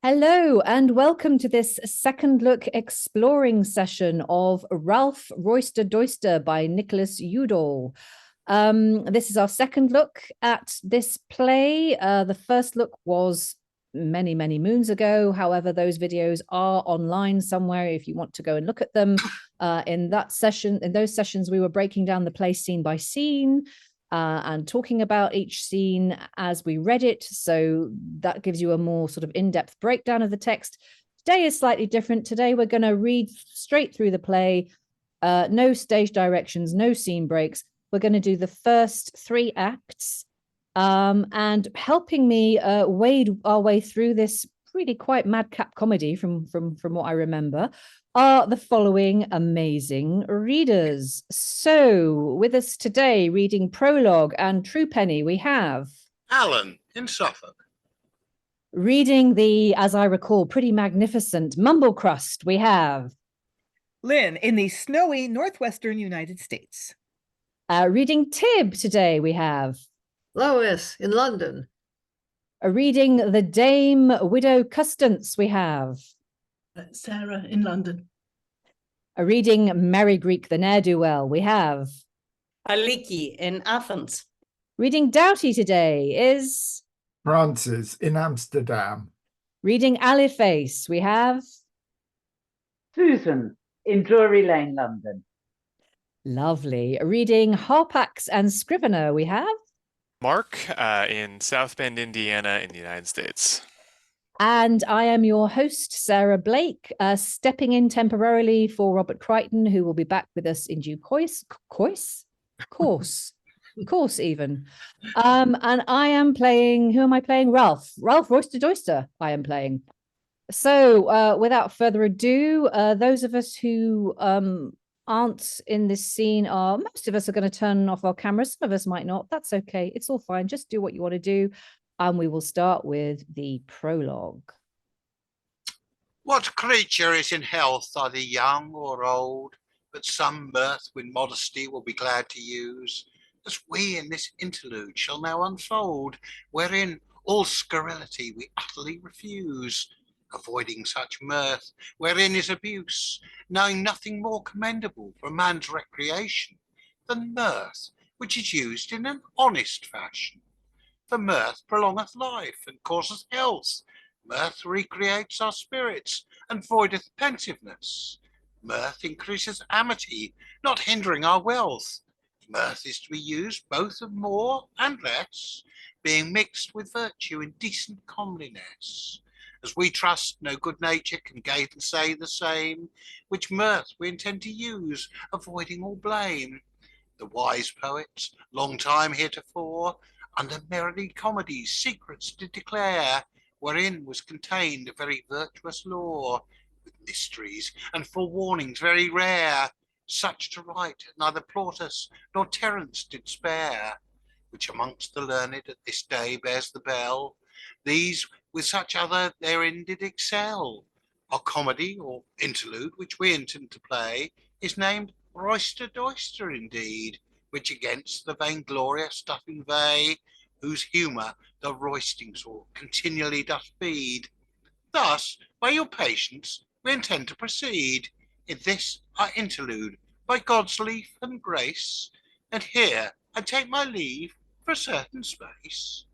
Hello and welcome to this second look exploring session of Ralph Roister Doister by Nicholas Udall. This is our second look at this play. The first look was many moons ago. However, those videos are online somewhere if you want to go and look at them. In those sessions, we were breaking down the play scene by scene. And talking about each scene as we read it. So that gives you a more sort of in-depth breakdown of the text. Today is slightly different. Today we're going to read straight through the play. No stage directions, no scene breaks. We're going to do the first 3 acts. And helping me wade our way through this really quite madcap comedy from what I remember are the following amazing readers. So with us today reading Prologue and Truepenny, we have Alan in Suffolk. Reading the, as I recall, pretty magnificent Mumblecrust, we have Lynn in the snowy northwestern United States. Reading Tib today, we have Lois in London. Reading the Dame Widow Custance, we have Sarah in London. Reading Merrygreek the Ne'er-do-well, we have Aliki in Athens. Reading Doughty today is Francis in Amsterdam. Reading Alyface, we have Susan in Drury Lane, London. Lovely. Reading Harpax and Scrivener, we have Mark in South Bend, Indiana in the United States. And I am your host, Sarah Blake, stepping in temporarily for Robert Crighton, who will be back with us in due course even. And I am playing, who am I playing? Ralph Roister Doister I am playing. So without further ado, those of us who aren't in this scene most of us are going to turn off our cameras. Some of us might not. That's okay. It's all fine. Just do what you want to do. And we will start with the prologue. What creature is in health, either young or old, but some mirth with modesty will be glad to use, as we in this interlude shall now unfold, wherein all scurrility we utterly refuse, avoiding such mirth wherein is abuse, knowing nothing more commendable for man's recreation than mirth which is used in an honest fashion. For mirth prolongeth life and causeth health. Mirth recreates our spirits and voideth pensiveness. Mirth increases amity, not hindering our wealth. Mirth is to be used both of more and less, being mixed with virtue in decent comeliness. As we trust no good nature can gainsay the same, which mirth we intend to use, avoiding all blame. The wise poets, long time heretofore, under Merrygreek secrets did declare, wherein was contained a very virtuous law, with mysteries and forewarnings very rare, such to write neither Plautus nor Terence did spare, which amongst the learned at this day bears the bell. These with such other therein did excel. Our comedy or interlude, which we intend to play, is named Roister Doister indeed, which against the vainglorious doth inveigh, whose humour the roisting sort continually doth feed. Thus, by your patience, we intend to proceed in this our interlude, by God's leave and grace, and here I take my leave for a certain space.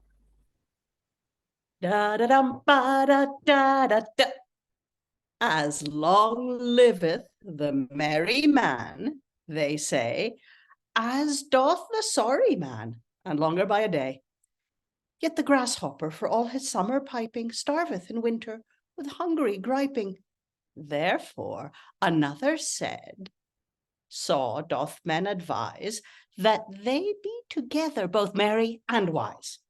Da-da-dum-ba-da-da-da-da. As long liveth the merry man, they say, as doth the sorry man, and longer by a day. Yet the grasshopper, for all his summer piping, starveth in winter with hungry griping. Therefore another said, so doth men advise, that they be together both merry and wise.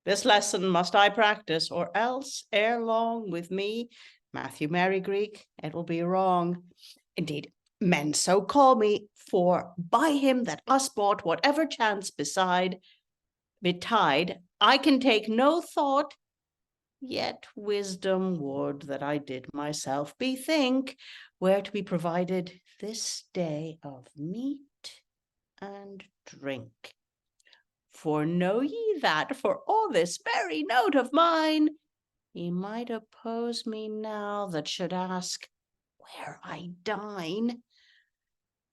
This lesson must I practice, or else ere long with me, Matthew Merrygreek, it will be wrong. Indeed, men so call me, for by him that us bought whatever chance betide, I can take no thought, yet wisdom would that I did myself bethink where to be provided this day of meat and drink. For know ye that for all this merry note of mine, He might oppose me now that should ask where I dine.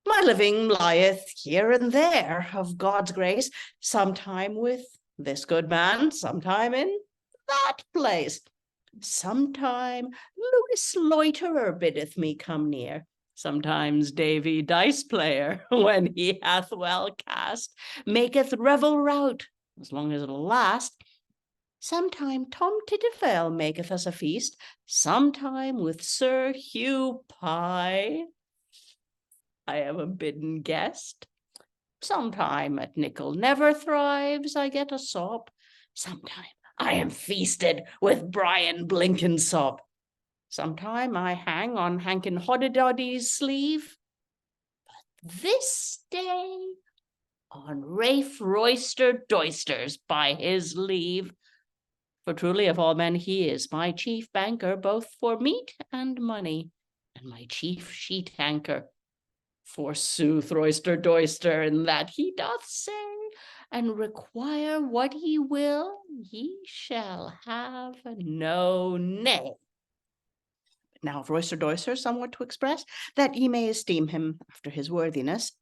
My living lieth here and there of God's grace, sometime with this good man, sometime in that place. Sometime Louis Loiterer biddeth me come near, sometimes Davy Dice Player, when he hath well cast, maketh revel rout, as long as it'll last. Sometime Tom Titterfell maketh us a feast, sometime with Sir Hugh Pye I am a bidden guest. Sometime at Nickel Never Thrives I get a sop. Sometime I am feasted with Brian Blenkinsop. Sometime I hang on Hankin Hoddidoddy's sleeve. But this day on Ralph Roister Doister's by his leave. For truly of all men he is my chief banker, both for meat and money, and my chief sheet anchor. Forsooth, Roister Doister, in that he doth say, and require what he will, ye shall have no nay. Now of Roister Doister somewhat to express, that ye may esteem him after his worthiness,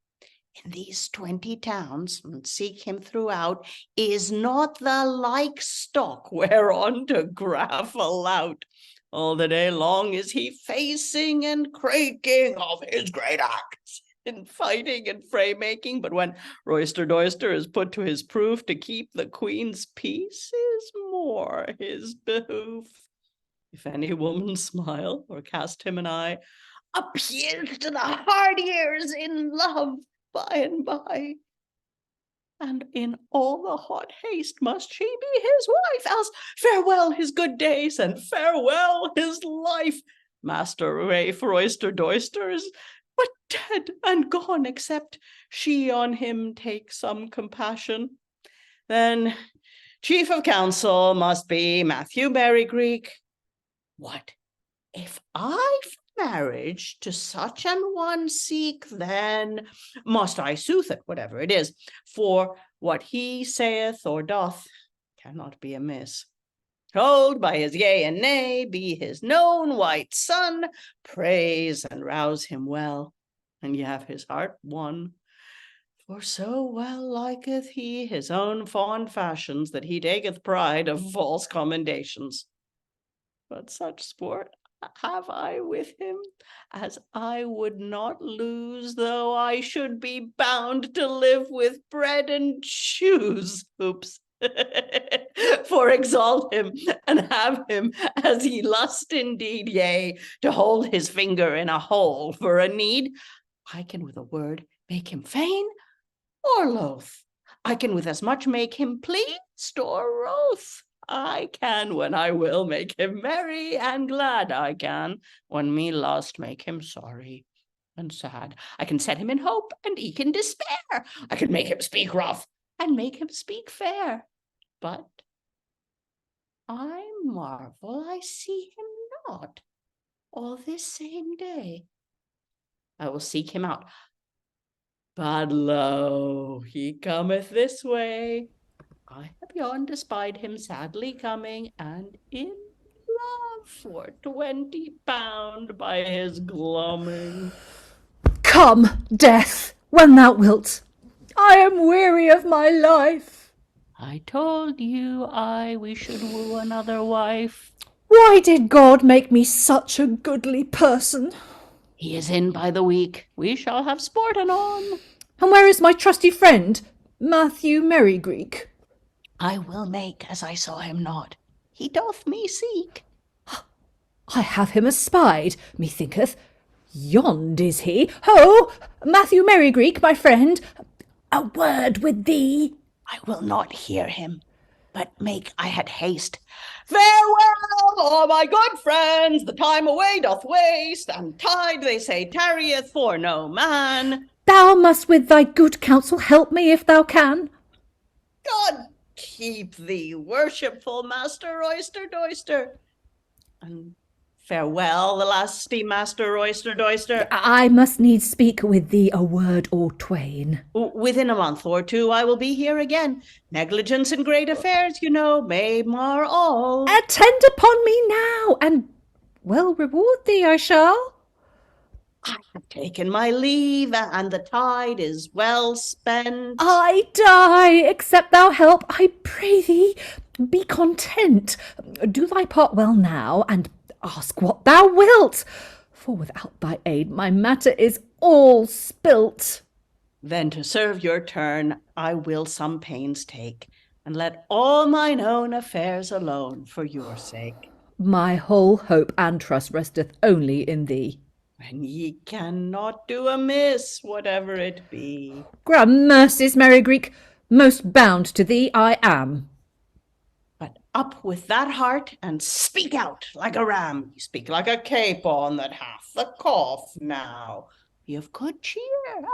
in these 20 towns, and seek him throughout, is not the like stock whereon to graffle out. All the day long is he facing and craking of his great acts in fighting and fray making, but when Roister Doister is put to his proof to keep the queen's peace is more his behoof. If any woman smile or cast him an eye, appeals to the hard ears in love by and by. And in all the hot haste must she be his wife, else farewell his good days and farewell his life. Master Ralph Roister Doister is but dead and gone, except she on him take some compassion. Then chief of council must be Matthew Merrygreek. What if I for marriage to such an one seek, then must I sooth it, whatever it is, for what he saith or doth cannot be amiss. Told by his yea and nay, be his known white son, praise and rouse him well, and ye have his heart won. For so well liketh he his own fond fashions, that he taketh pride of false commendations. But such sport have I with him, as I would not lose, though I should be bound to live with bread and shoes. Oops. For exalt him and have him as he lust indeed, yea, to hold his finger in a hole for a need. I can with a word make him fain or loath. I can with as much make him pleased or wroth. I can, when I will, make him merry and glad. I can, when me lust, make him sorry and sad. I can set him in hope and eke in despair. I can make him speak rough and make him speak fair. But I marvel I see him not all this same day. I will seek him out. But lo, he cometh this way. I have yonder espied him sadly coming, and in love for 20 pound by his gloaming. Come, death, when thou wilt. I am weary of my life. I told you we should woo another wife. Why did God make me such a goodly person? He is in by the week. We shall have sport anon. And where is my trusty friend, Matthew Merrygreek? I will make as I saw him not. He doth me seek. I have him espied, methinketh. Yond is he. Ho, Matthew Merrygreek, my friend, a word with thee. I will not hear him, but make I had haste. Farewell, all my good friends, the time away doth waste, and tide, they say, tarrieth for no man. Thou must with thy good counsel help me if thou can. God keep thee, worshipful Master Roister Doister, and Farewell, the lusty Master Roister Doister. I must needs speak with thee a word or twain. Within a month or two I will be here again. Negligence in great affairs, you know, may mar all. Attend upon me now, and well reward thee I shall. I have taken my leave, and the tide is well spent. I die, except thou help, I pray thee. Be content. Do thy part well now, and ask what thou wilt. For without thy aid my matter is all spilt. Then to serve your turn I will some pains take, and let all mine own affairs alone for your sake. My whole hope and trust resteth only in thee. And ye cannot do amiss, whatever it be. Gramercies, Merrygreek, most bound to thee I am. But up with that heart, and speak out like a ram. You speak like a capon that hath the cough now. Be of good cheer, anon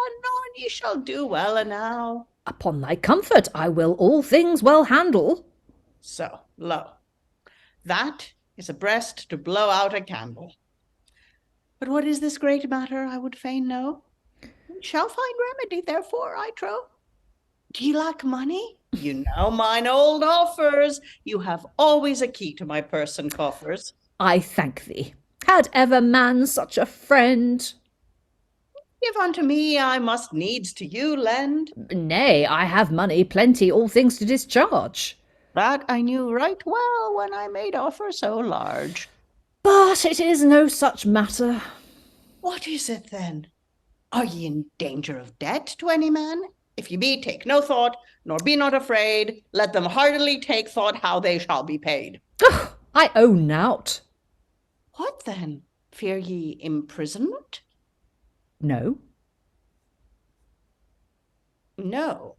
ye shall do well enow. Upon thy comfort I will all things well handle. So, lo, that is a breast to blow out a candle. But what is this great matter, I would fain know? We shall find remedy, therefore, I trow. Do ye lack money? You know mine old offers. You have always a key to my purse and coffers. I thank thee. Had ever man such a friend? Give unto me, I must needs to you lend. Nay, I have money plenty, all things to discharge. That I knew right well when I made offer so large. But it is no such matter. What is it then? Are ye in danger of debt to any man? If ye be, take no thought, nor be not afraid. Let them heartily take thought how they shall be paid. I owe nought. What then? Fear ye imprisonment? No. No.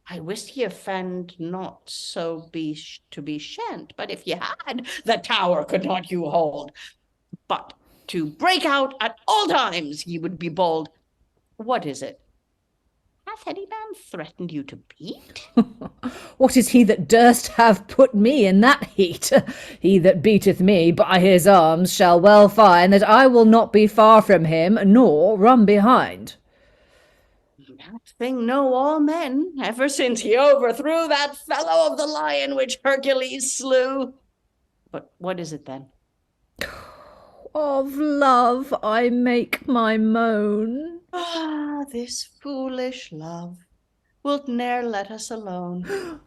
I wist ye offend not so be to be shent, but if ye had, the tower could not you hold. But to break out at all times ye would be bold. What is it? Hath any man threatened you to beat? What is he that durst have put me in that heat? He that beateth me by his arms shall well find that I will not be far from him, nor run behind. That thing know all men, ever since he overthrew that fellow of the lion which Hercules slew. But what is it then? Of love I make my moan. Ah, this foolish love, wilt ne'er let us alone.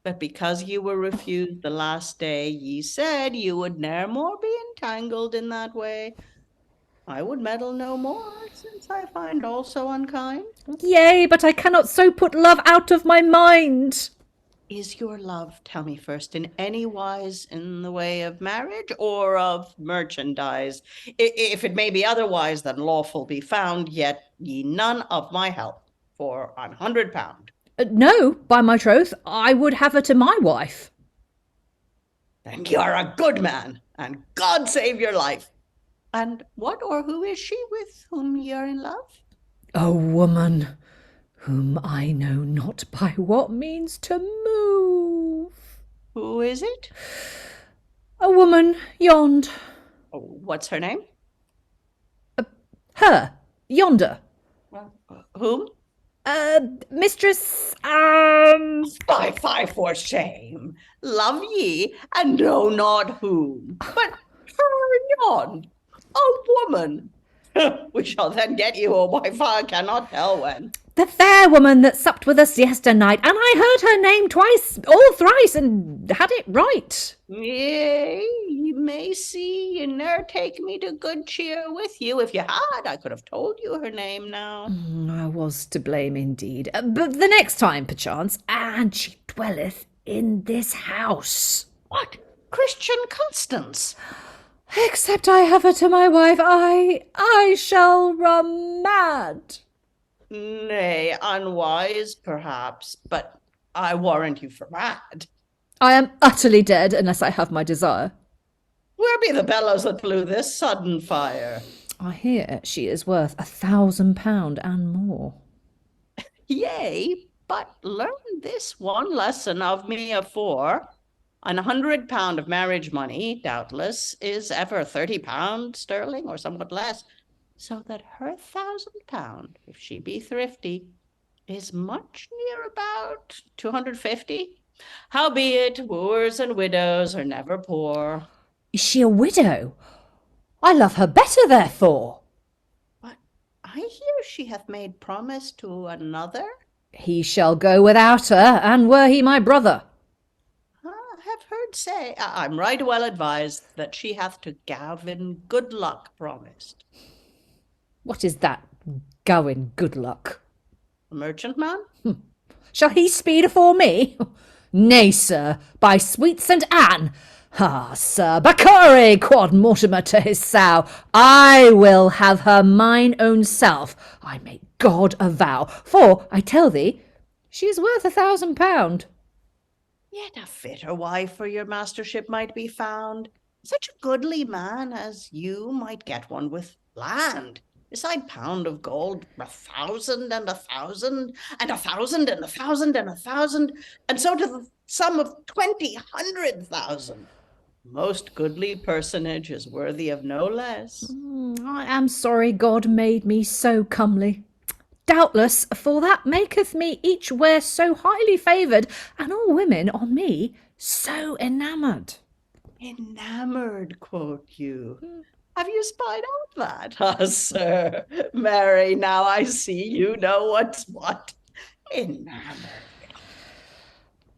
But because you were refused the last day, ye said you would ne'er more be entangled in that way. I would meddle no more, since I find all so unkind. Yea, but I cannot so put love out of my mind. Is your love, tell me first, in any wise in the way of marriage or of merchandise? If it may be otherwise than lawful be found, yet ye none of my help, for an £100. No, by my troth, I would have her to my wife. Then you're a good man, and God save your life. And what or who is she with whom ye are in love? A woman, whom I know not by what means to move. Who is it? A woman, yond. Oh, what's her name? Her, yonder. Whom? Mistress, Fie for shame. Love ye, and know not whom. But her yond, a woman. We shall then get you a wife, I cannot tell when. the fair woman that supped with us yesternight, and I heard her name twice, or thrice, and had it right. Yea, ye may see, ye ne'er take me to good cheer with you. If you had, I could have told you her name now. I was to blame indeed, but the next time, perchance, and she dwelleth in this house. What? Christian Custance? Except I have her to my wife, I shall run mad. Nay, unwise, perhaps, but I warrant you for mad. I am utterly dead unless I have my desire. Where be the bellows that blew this sudden fire? I hear she is worth £1,000 and more. Yea, but learn this one lesson of me afore. and £100 of marriage money, doubtless, is ever £30 sterling or somewhat less, so that her £1,000, if she be thrifty, is much near about 250. Howbeit, wooers and widows are never poor. Is she a widow? I love her better, therefore. But I hear she hath made promise to another. He shall go without her, and were he my brother. I have heard say, I'm right well advised, that she hath to Gavin Goodluck promised. What is that, Gawain Goodluck? A merchantman? Shall he speed afore me? Nay, sir, by sweet St. Anne. Ah, sir, Bacchare, quod Mortimer to his sow, I will have her mine own self, I make God avow, for, I tell thee, she is worth £1,000. Yet a fitter wife for your mastership might be found. Such a goodly man as you might get one with land. Beside pound of gold, 1,000 and 1,000, and 1,000 and 1,000 and 1,000, and so to the sum of 1,000. Most goodly personage is worthy of no less. I am sorry God made me so comely. Doubtless, for that maketh me each where so highly favoured, and all women on me so enamoured. Enamoured, quote you. Have you spied out that? Ah, sir, marry, now I see you know what's what. Enamoured.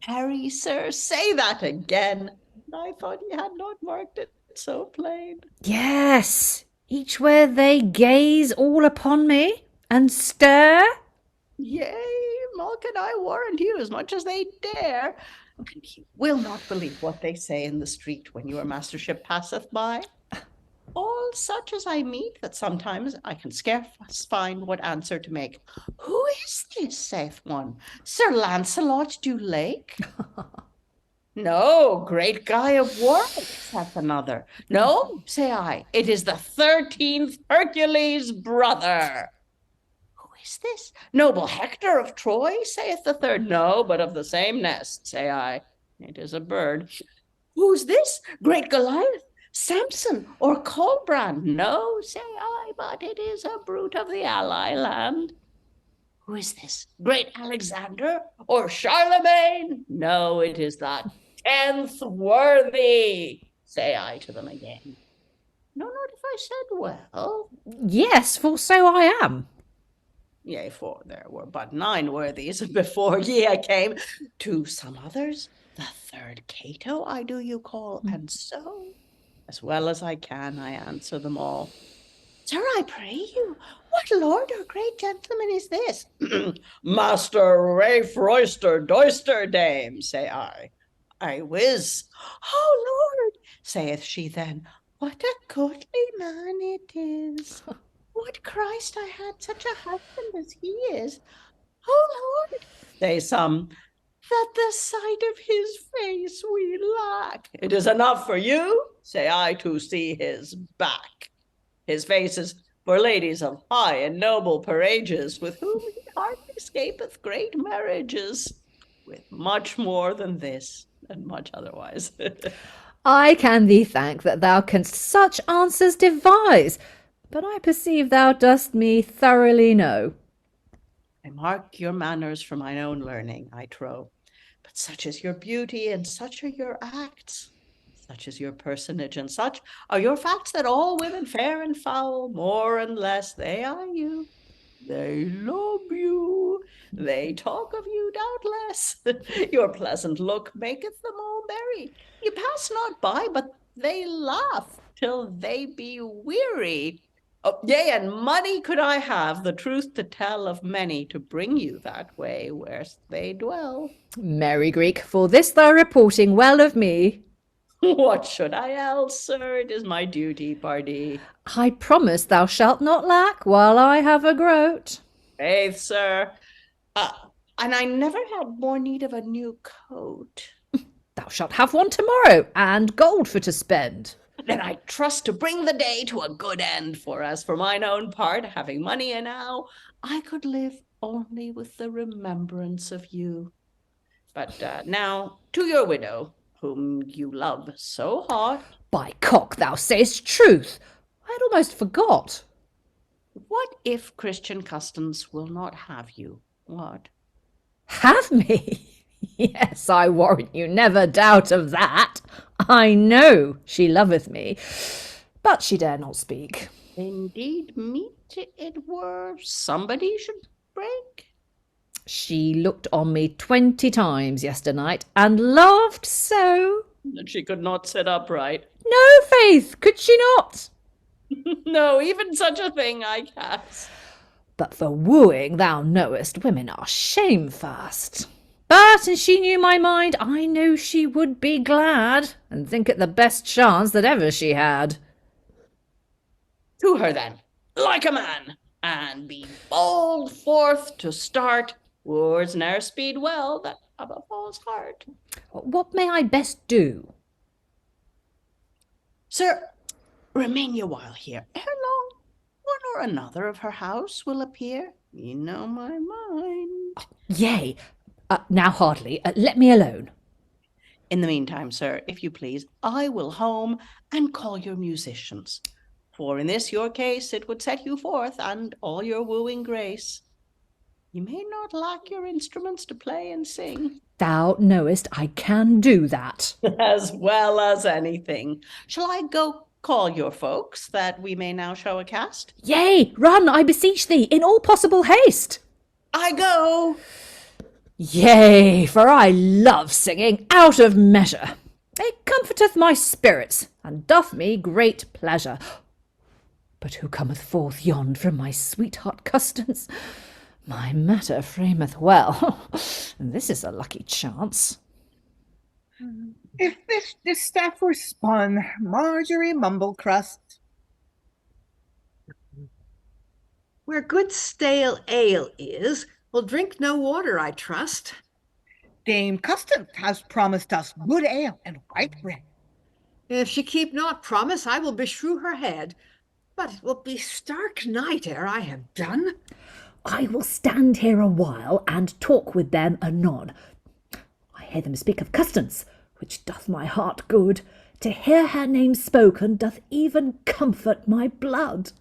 Harry, sir, say that again. I thought you had not marked it so plain. Yes, each where they gaze all upon me, and stare. Yea, Malkin, I warrant you as much as they dare. And you will not believe what they say in the street when your mastership passeth by. All such as I meet, that sometimes I can scarce find what answer to make. Who is this, saith one? Sir Lancelot du Lake? No, great Guy of Warwick, saith another. No, say I, it is the 13th Hercules' brother. Who is this? Noble Hector of Troy, saith the third. No, but of the same nest, say I. It is a bird. Who's this? Great Goliath? Samson or Colbrand? No, say I, but it is a brute of the ally land. Who is this? Great Alexander or Charlemagne? No, it is that 10th worthy, say I to them again. No, not if I said well. Yes, for so I am. Yea, for there were but 9 worthies before ye came. To some others, the 3rd Cato I do you call, and so, as well as I can, I answer them all. Sir, I pray you, what lord or great gentleman is this? Master Ralph Roister Doister, dame, say I. I whiz. Oh, Lord, saith she then, what a goodly man it is. Would Christ I had such a husband as he is. Oh, Lord, say some, that the sight of his face we lack. It is enough for you, say I, to see his back. His face is for ladies of high and noble parages, with whom he hardly escapeth great marriages, with much more than this, and much otherwise. I can thee thank that thou canst such answers devise, but I perceive thou dost me thoroughly know. I mark your manners for mine own learning, I trow, but such is your beauty, and such are your acts, such is your personage, and such are your facts, that all women fair and foul, more and less, they eye you, they love you, they talk of you doubtless. Your pleasant look maketh them all merry. You pass not by, but they laugh till they be weary. Oh, yea, and money could I have, the truth to tell of many, to bring you that way where they dwell. Merrygreek, for this thy reporting well of me. What should I else, sir? It is my duty, pardie. I promise thou shalt not lack while I have a groat. Faith, sir. And I never had more need of a new coat. Thou shalt have one tomorrow, and gold for to spend. Then I trust to bring the day to a good end, for as for mine own part, having money enow, I could live only with the remembrance of you. But now to your widow, whom you love so hard. By cock, thou sayest truth. I had almost forgot. What if Christian Custance will not have you? What? Have me? Yes, I warrant you never doubt of that. I know she loveth me, but she dare not speak. Indeed, meet it were somebody should break. She looked on me 20 times yesternight, and laughed so. That she could not sit upright. No, faith, could she not? No, even such a thing I cast. But for wooing, thou knowest, women are shamefast. But since she knew my mind, I know she would be glad, and think it the best chance that ever she had. To her then, like a man, and be bold forth to start. Wars ne'er speed well that of a false heart. What may I best do? Sir, remain ye while here. Ere long, one or another of her house will appear. Ye know my mind. Yea, now hardly, let me alone. In the meantime, sir, if you please, I will home and call your musicians. For in this your case it would set you forth, and all your wooing grace. You may not lack your instruments to play and sing. Thou knowest I can do that. As well as anything. Shall I go call your folks, that we may now show a cast? Yea, run, I beseech thee, in all possible haste. I go. Yea, for I love singing out of measure. It comforteth my spirits, and doth me great pleasure. But who cometh forth yond from my sweetheart Custance? My matter frameth well. This is a lucky chance. If this distaff were spun, Marjorie Mumblecrust. Where good stale ale is, we'll drink no water, I trust. Dame Custance has promised us good ale and white bread. If she keep not promise, I will beshrew her head. But it will be stark night ere I have done. I will stand here a while and talk with them anon. I hear them speak of Custance, which doth my heart good. To hear her name spoken doth even comfort my blood.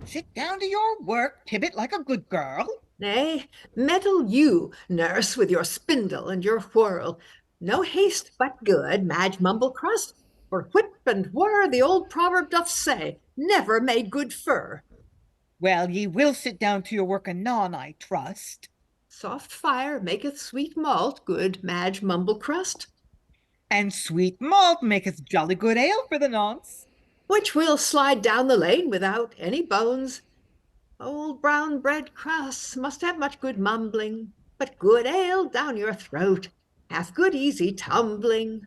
Sit down to your work, Tibet, like a good girl. Nay, meddle you, nurse, with your spindle and your whirl. No haste but good, Madge Mumblecrust, for whip and whir the old proverb doth say, never made good fur. Well, ye will sit down to your work anon, I trust. Soft fire maketh sweet malt, good Madge Mumblecrust, And sweet malt maketh jolly good ale for the nonce. which will slide down the lane without any bones. Old brown bread crusts must have much good mumbling, but good ale down your throat hath good easy tumbling.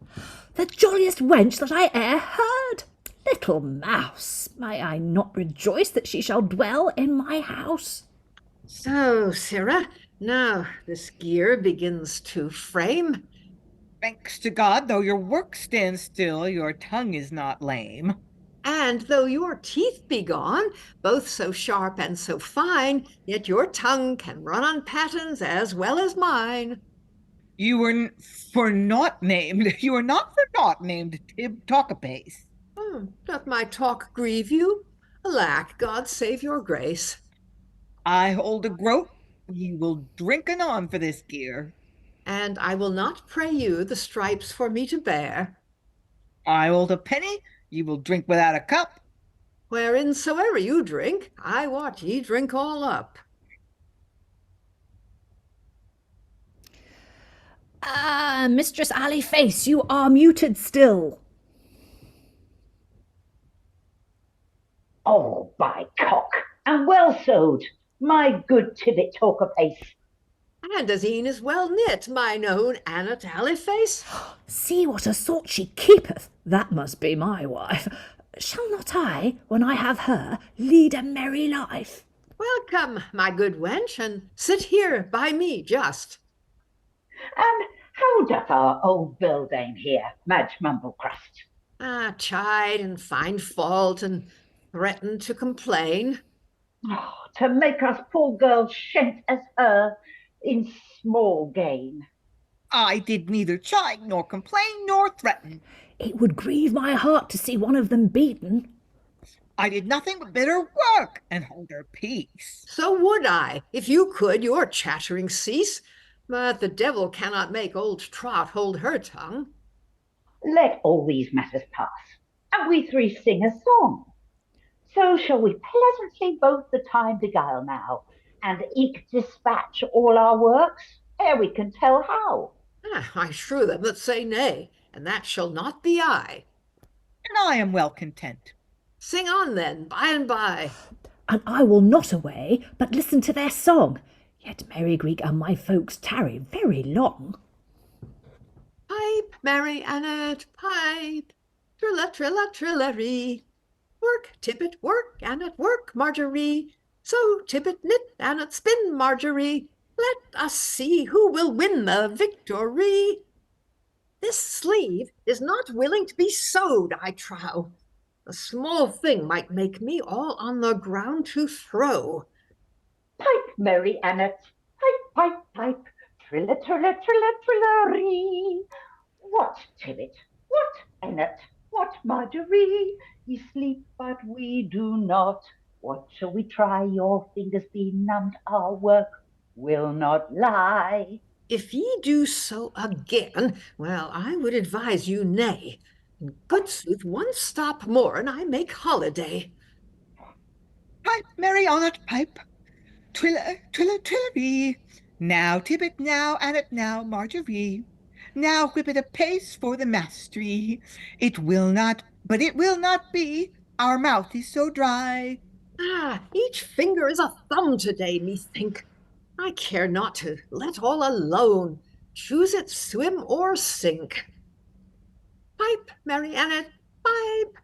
The jolliest wench that I e'er heard. Little mouse, may I not rejoice that she shall dwell in my house? So, Sirrah, now this gear begins to frame. Thanks to God, though your work stands still, your tongue is not lame. And though your teeth be gone, both so sharp and so fine, yet your tongue can run on pattens as well as mine. You were not for naught named Tib-Talkapace. Doth my talk grieve you? Alack, God save your grace. I hold a groat, ye will drink anon for this gear. And I will not pray you the stripes for me to bear. I hold a penny, ye will drink without a cup. Whereinsoever you drink, I wot ye drink all up. Mistress Alyface, you are muted still. Oh, by cock, and well sewed, my good Tibet Talkapace. And as e'en is well knit, mine own Annot Alyface. See what a sort she keepeth. That must be my wife. Shall not I, when I have her, lead a merry life? Welcome, my good wench, and sit here by me just. And how doth our old beldame here, Madge Mumblecrust? Chide and find fault and threaten to complain. Oh, to make us poor girls shent as her in small gain. I did neither chide, nor complain, nor threaten. It would grieve my heart to see one of them beaten. I did nothing but bid her work and hold her peace. So would I. If you could, your chattering cease. But the devil cannot make old Trot hold her tongue. Let all these matters pass, and we three sing a song. So shall we pleasantly both the time beguile now, and eke dispatch all our works, ere we can tell how. I shrew them that say nay, and that shall not be I. And I am well content. Sing on then, by and by. And I will not away, but listen to their song. Yet Merrygreek and my folks tarry very long. Pipe, Mary Annet, pipe. Trilla, trilla, trillery. Work, Tippet, work, Annet, work, Marjorie. So Tippet knit, Annet spin, Marjorie. Let us see who will win the victory. This sleeve is not willing to be sewed, I trow. A small thing might make me all on the ground to throw. Pipe, Mary Annet, pipe, pipe, pipe. Trilla, trilla, trilla, trillery. What, Tibet? What, Annet? What, Marjorie? Ye sleep, but we do not. What shall we try? Your fingers be numbed, our work will not lie. If ye do so again, well, I would advise you nay. In good sooth, one stop more, and I make holiday. Pipe, Mary Annet, pipe. Trilla, trilla, trillery. Now, Tippet, now, Annet, now, Marjorie. Now whip it apace for the mastery. It will not, but it will not be. Our mouth is so dry. Each finger is a thumb today, methink. I care not to let all alone. Choose it swim or sink. Pipe, Mary Annet, pipe.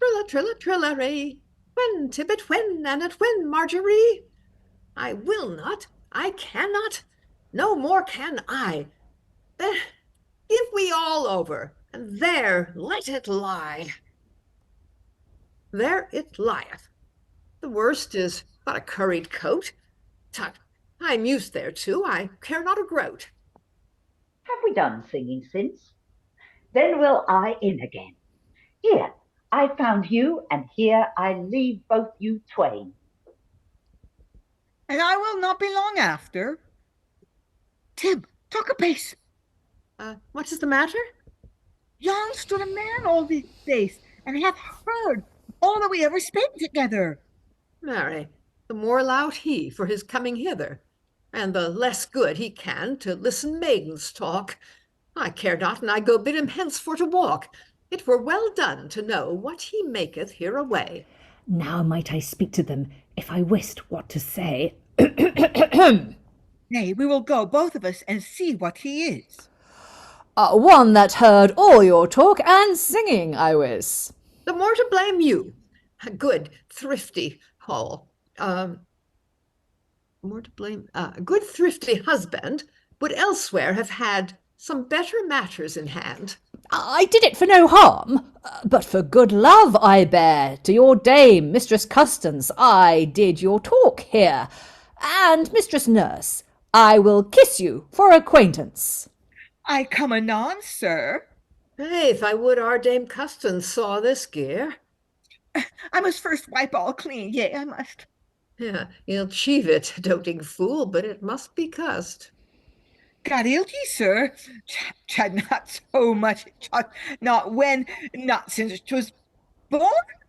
Trilla, trilla, trillery. When, Tippet, when, Annet, when, Marjorie? I will not, I cannot, no more can I. Give we all over, and there let it lie. There it lieth. The worst is but a curried coat. Tut, I'm used thereto, I care not a groat. Have we done singing since? Then will I in again. Here, I found you, and here I leave both you twain. And I will not be long after. Tib, talk apace. What is the matter? Yon stood a man all this days, and hath heard all that we ever spake together. Marry, the more lout he for his coming hither, and the less good he can to listen maidens talk. I care not, and I go bid him hence for to walk. It were well done to know what he maketh hereaway. Now might I speak to them, if I wist what to say. Nay, we will go, both of us, and see what he is. One that heard all your talk and singing, I wis. The more to blame you. A good, thrifty hall. More to blame. A good, thrifty husband would elsewhere have had some better matters in hand. I did it for no harm, but for good love I bear. To your dame, Mistress Custance, I did your talk here. And Mistress Nurse, I will kiss you for acquaintance. I come anon, sir. Faith, I would our Dame Custance saw this gear. I must first wipe all clean, yea, I must. Yeah, you'll chieve it, doting fool, but it must be cussed. God ill ye, sir. Chad not so much, not when, not since 'twas born,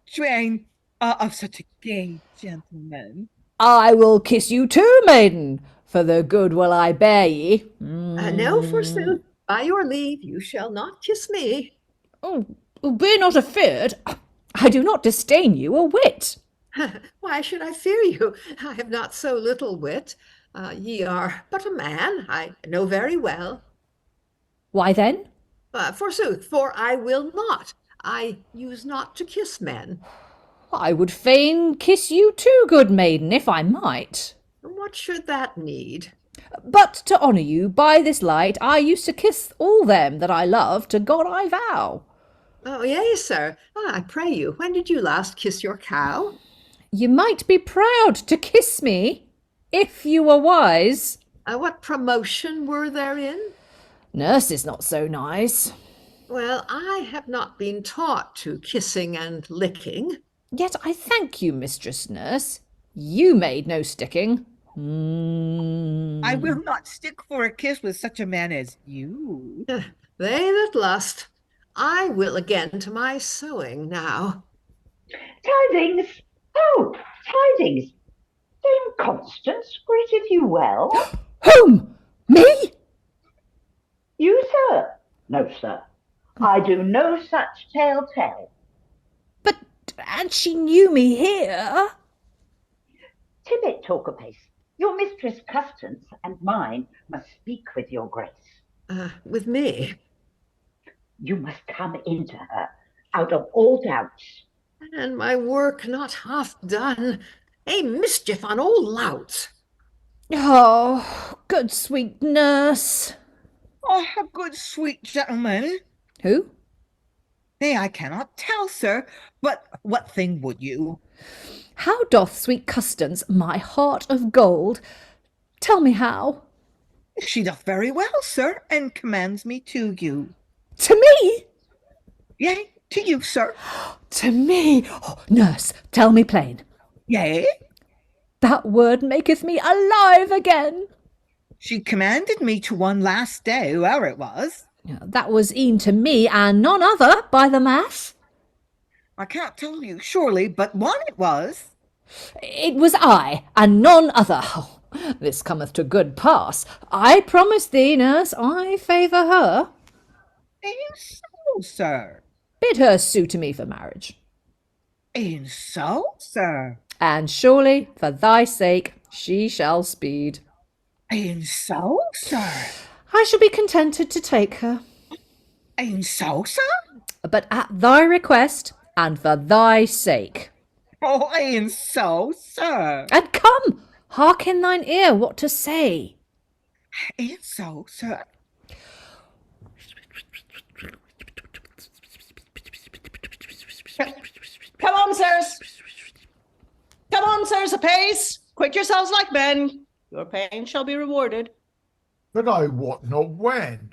train of such a gay gentleman. I will kiss you too, maiden, for the good will I bear ye. No, forsooth, by your leave, you shall not kiss me. Oh, be not afeard. I do not disdain you a whit. Why should I fear you? I have not so little wit. Ye are but a man, I know very well. Why then? Forsooth, for I will not. I use not to kiss men. I would fain kiss you too, good maiden, if I might. What should that need? But to honour you by this light, I used to kiss all them that I love, to God I vow. Oh, yea, sir. I pray you, when did you last kiss your cow? You might be proud to kiss me, if you were wise. What promotion were therein? Nurse is not so nice. Well, I have not been taught to kissing and licking. Yet I thank you, Mistress Nurse. You made no sticking. I will not stick for a kiss with such a man as you. They that lust. I will again to my sewing now. Tidings! Oh, tidings! Dame Constance greeted you well. Whom? Me? You, sir? No, sir. I do no such tale tell. But, and she knew me here. Tibet, talk apace. Your mistress Custance and mine must speak with your grace. With me? You must come into her, out of all doubts. And my work not half done. A mischief on all louts. Oh, good sweet nurse. Oh, a good sweet gentleman. Who? Nay, I cannot tell, sir, but what thing would you? How doth sweet Custance, my heart of gold? Tell me how. She doth very well, sir, and commands me to you. To me? Yea, to you, sir. To me? Oh, nurse, tell me plain. Yea? That word maketh me alive again. She commanded me to one last day, whoe'er it was. That was e'en to me, and none other, by the mass. I can't tell you surely, but one it was. It was I, and none other. Oh, this cometh to good pass. I promise thee, nurse, I favour her. E'en so, sir. Bid her sue to me for marriage. E'en so, sir. And surely, for thy sake, she shall speed. E'en so, sir. I shall be contented to take her. E'en so, sir. But at thy request, and for thy sake. Oh, e'en so, sir. And come, hark in thine ear what to say. E'en so, sir. Come on, sirs. Come on, sirs, apace. Quit yourselves like men. Your pain shall be rewarded. But I wot not when.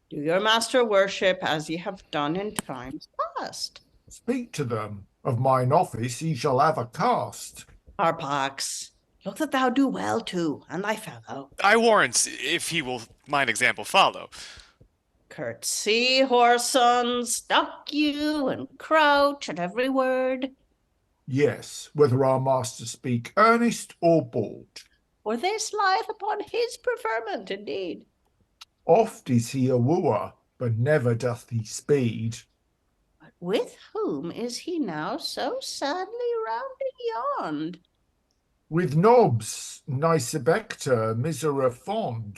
Do your master worship as ye have done in times past. Speak to them. Of mine office ye shall have a cast. Harpax, look that thou do well too, and thy fellow. I warrant, if he will mine example follow. Curtsy, whoresons, duck you and crouch at every word. Yes, whether our master speak earnest or bold. For this lieth upon his preferment, indeed. Oft is he a wooer, but never doth he speed. But with whom is he now so sadly rounding yond? With knobs, Nicebecta, misera fond.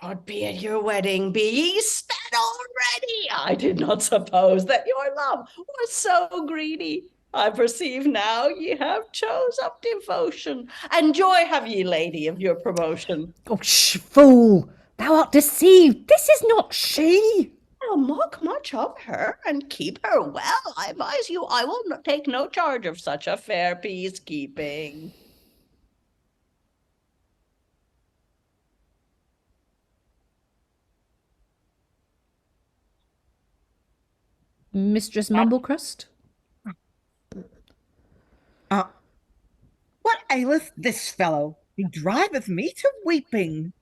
God be at your wedding, be ye sped already. I did not suppose that your love was so greedy. I perceive now ye have chose up devotion, and joy have ye, lady, of your promotion. Oh, fool! Thou art deceived. This is not she. I'll mock much of her, and keep her well. I advise you, I will take no charge of such a fair peacekeeping. Mistress Mumblecrust? What aileth this fellow? He driveth me to weeping.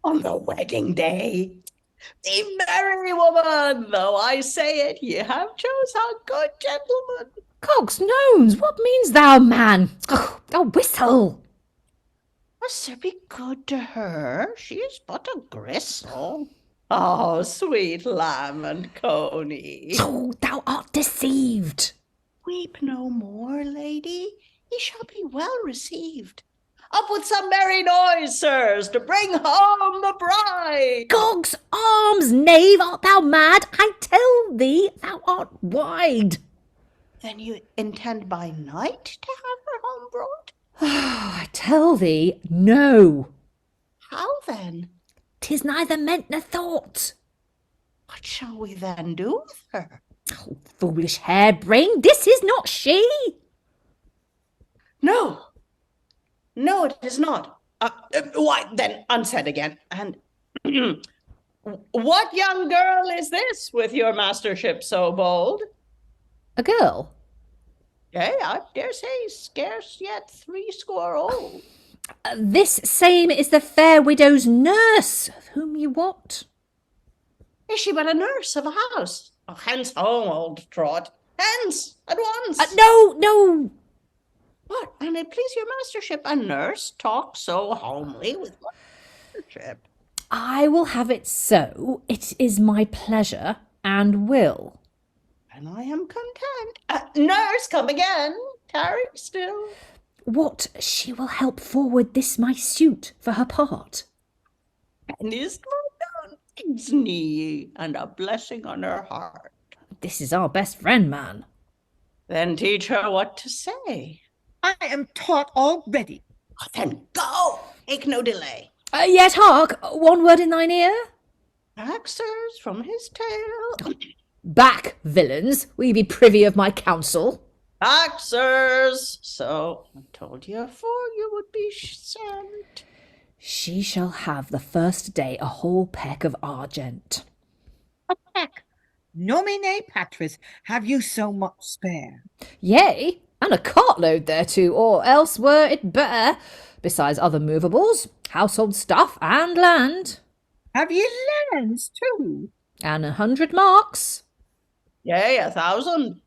On the wedding day, be merry, woman, though I say it, ye have chose a good gentleman. Cogs gnomes, what means thou, man? Oh, a whistle. Must there be good to her? She is but a gristle. Oh, sweet lamb and coney. Oh, thou art deceived. Weep no more, lady. Ye shall be well received. Up with some merry noise, sirs, to bring home the bride. Gog's arms, knave, art thou mad? I tell thee, thou art wide. Then you intend by night to have her home brought? I tell thee, no. How then? 'Tis neither meant nor thought. What shall we then do with her? Oh, foolish harebrain, this is not she. No, it is not. Why, then, unsaid again. And what young girl is this with your mastership so bold? A girl? Yea, I dare say, scarce yet 80 old. This same is the fair widow's nurse, of whom you wot. Is she but a nurse of a house? Oh, hence home, old trot. Hence, at once. No. What, and it please your mastership, a nurse talk so homely with my mastership? I will have it so. It is my pleasure and will. And I am content. Nurse, come again. Tarry still. What, she will help forward this my suit for her part? And is my darling's knee, and a blessing on her heart. This is our best friend, man. Then teach her what to say. I am taught already. Then go, make no delay. Yet hark, one word in thine ear. Axers from his tail. Back, villains, will you be privy of my counsel? Axers, so I told you afore you would be sent. She shall have the first day a whole peck of argent. A peck. Nomine patris, have you so much spare? Yea, and a cartload thereto, or else were it better, besides other movables, household stuff, and land. Have ye lands too? And 100 marks. Yea, 1,000.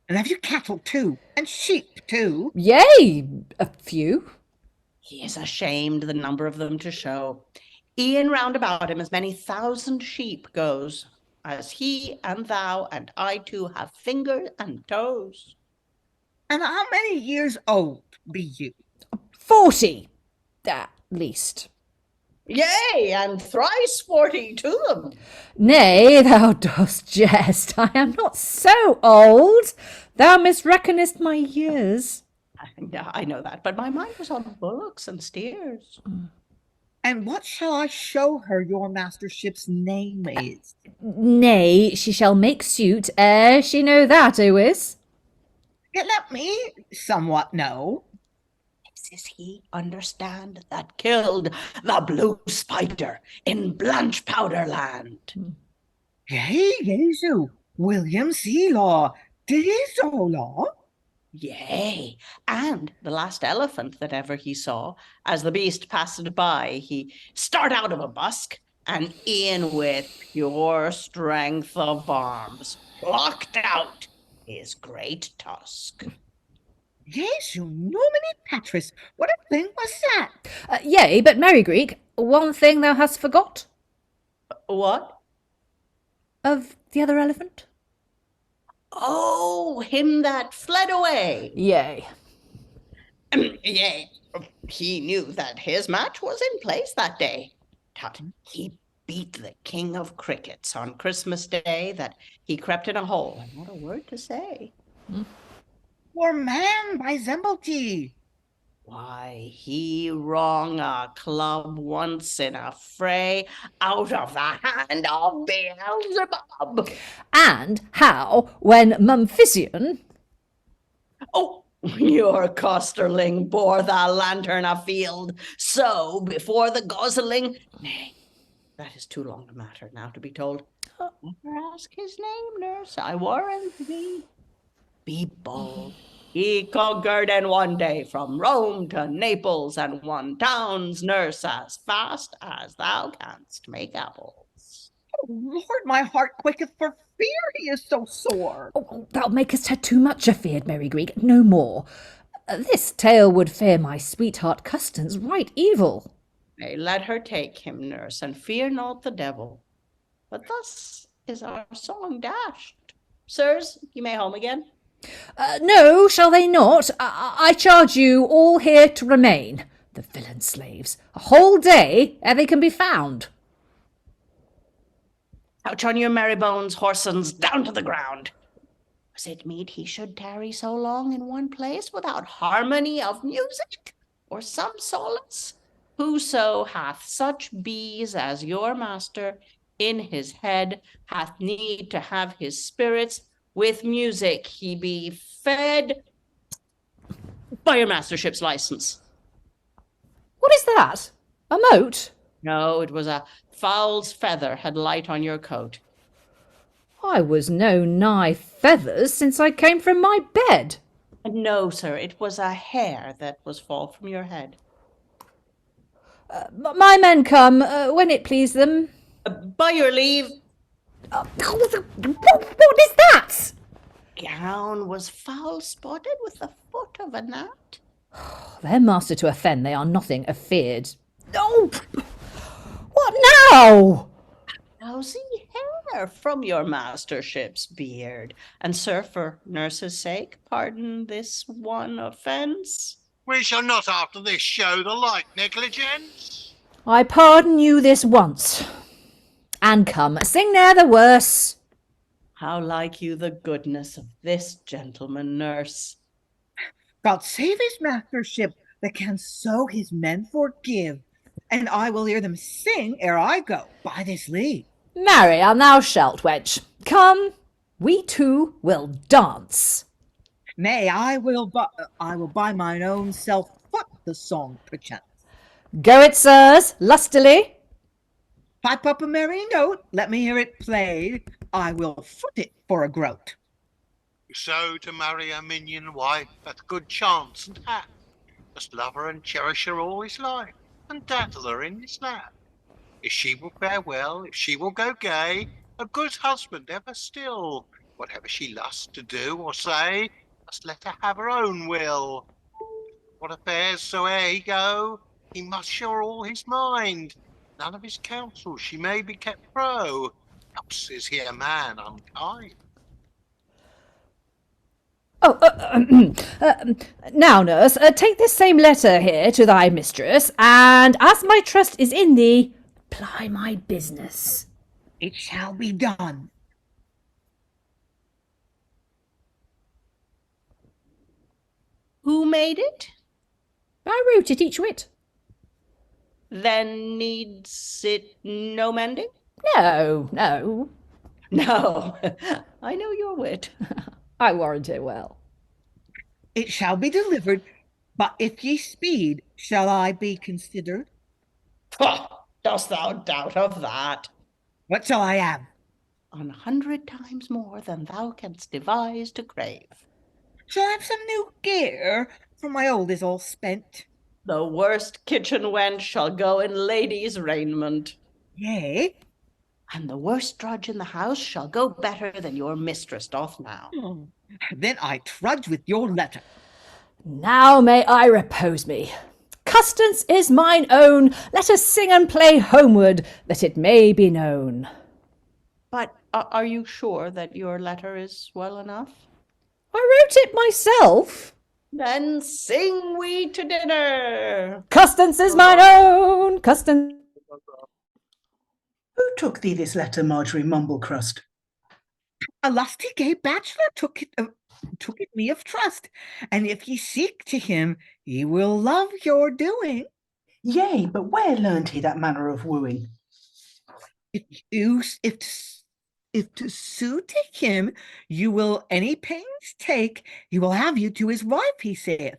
And have you cattle too? And sheep too? Yea, a few. He is ashamed the number of them to show. E'en round about him as many 1,000 sheep goes, as he and thou and I too have fingers and toes. And how many years old be you? 40, at least. Yea, and thrice 40 to them. Nay, thou dost jest. I am not so old. Thou misreckonest my years. I know that, but my mind was on bullocks and steers. And what shall I show her your mastership's name is? Nay, she shall make suit ere she know that, Owis. Yet let me somewhat know. This is he, understand, that killed the blue spider in Blanche Powder Land. Yea, Jesu, William Sealaw, did he so law? Yea, and the last elephant that ever he saw, as the beast passed by, he start out of a busk, and in with pure strength of arms, plucked out his great tusk. Jesu, nomine patris, what a thing was that? Yea, but Merrygreek, one thing thou hast forgot. What? Of the other elephant? Oh, him that fled away. Yea. Yea, he knew that his match was in place that day. Tut, he beat the king of crickets on Christmas Day, that he crept in a hole, and not a word to say. Poor man by Zemblety. Why, he wrung a club once in a fray out of the hand of Beelzebub. And how, when Mumphision... Oh, your costerling bore the lantern afield, so before the gosling... Nay, that is too long a matter now to be told. Never ask his name, nurse, I warrant thee. Be bold. He conquered in one day from Rome to Naples, and won towns, nurse, as fast as thou canst make apples. Oh, Lord, my heart quaketh for fear, he is so sore. Oh, thou makest her too much afeard, Merrygreek, no more. This tale would fear my sweetheart Custance right evil. Nay, let her take him, nurse, and fear not the devil. But thus is our song dashed. Sirs, you may home again. No, shall they not? I charge you all here to remain. The villain slaves, a whole day ere they can be found. Ouch on your merry bones, horsens, down to the ground. Was it meet he should tarry so long in one place without harmony of music, or some solace? Whoso hath such bees as your master in his head hath need to have his spirits with music he be fed by your mastership's license. What is that? A moat? No, it was a fowl's feather had light on your coat. I was no nigh feathers since I came from my bed. No, sir, it was a hair that was fall from your head. My men come when it please them. By your leave. What is that? Gown was foul spotted with the foot of a gnat. Their master to offend, they are nothing afeard. Oh! What now? Lousy hair from your mastership's beard. And, sir, for nurse's sake, pardon this one offence. We shall not after this show the like negligence. I pardon you this once. And come, sing ne'er the worse. How like you the goodness of this gentleman, nurse? God save his mastership that can so his men forgive, and I will hear them sing ere I go by this leave. Marry, and thou shalt, wench. Come, we two will dance. Nay, I will by mine own self foot the song perchance. Go it, sirs, lustily. Pipe up a merry note, let me hear it played. I will foot it for a groat. So to marry a minion wife hath good chance and hap, must love her and cherish her all his life, and dazzle her in his lap. If she will fare well, if she will go gay, a good husband ever still, whatever she lusts to do or say, must let her have her own will. What affairs soe'er he go, he must show her all his mind. None of his counsels she may be kept pro, else is he a man unkind. Now, nurse, take this same letter here to thy mistress, and as my trust is in thee, ply my business. It shall be done. Who made it? I wrote it each whit. Then needs it no mending? No. No, I know your wit. I warrant it well. It shall be delivered, but if ye speed, shall I be considered? Dost thou doubt of that? What shall I have? 100 times more than thou canst devise to crave. Shall I have some new gear, for my old is all spent? The worst kitchen wench shall go in lady's raiment. Yea. And the worst drudge in the house shall go better than your mistress doth now. Then I trudge with your letter. Now may I repose me. Custance is mine own. Let us sing and play homeward, that it may be known. But are you sure that your letter is well enough? I wrote it myself. Then sing we to dinner. Custance is mine own. Custance. Who took thee this letter, Marjorie Mumblecrust? A lusty gay bachelor took it me of trust, and if ye seek to him, he will love your doing. Yea, but where learned he that manner of wooing? If to suit him, you will any pains take, he will have you to his wife, he saith,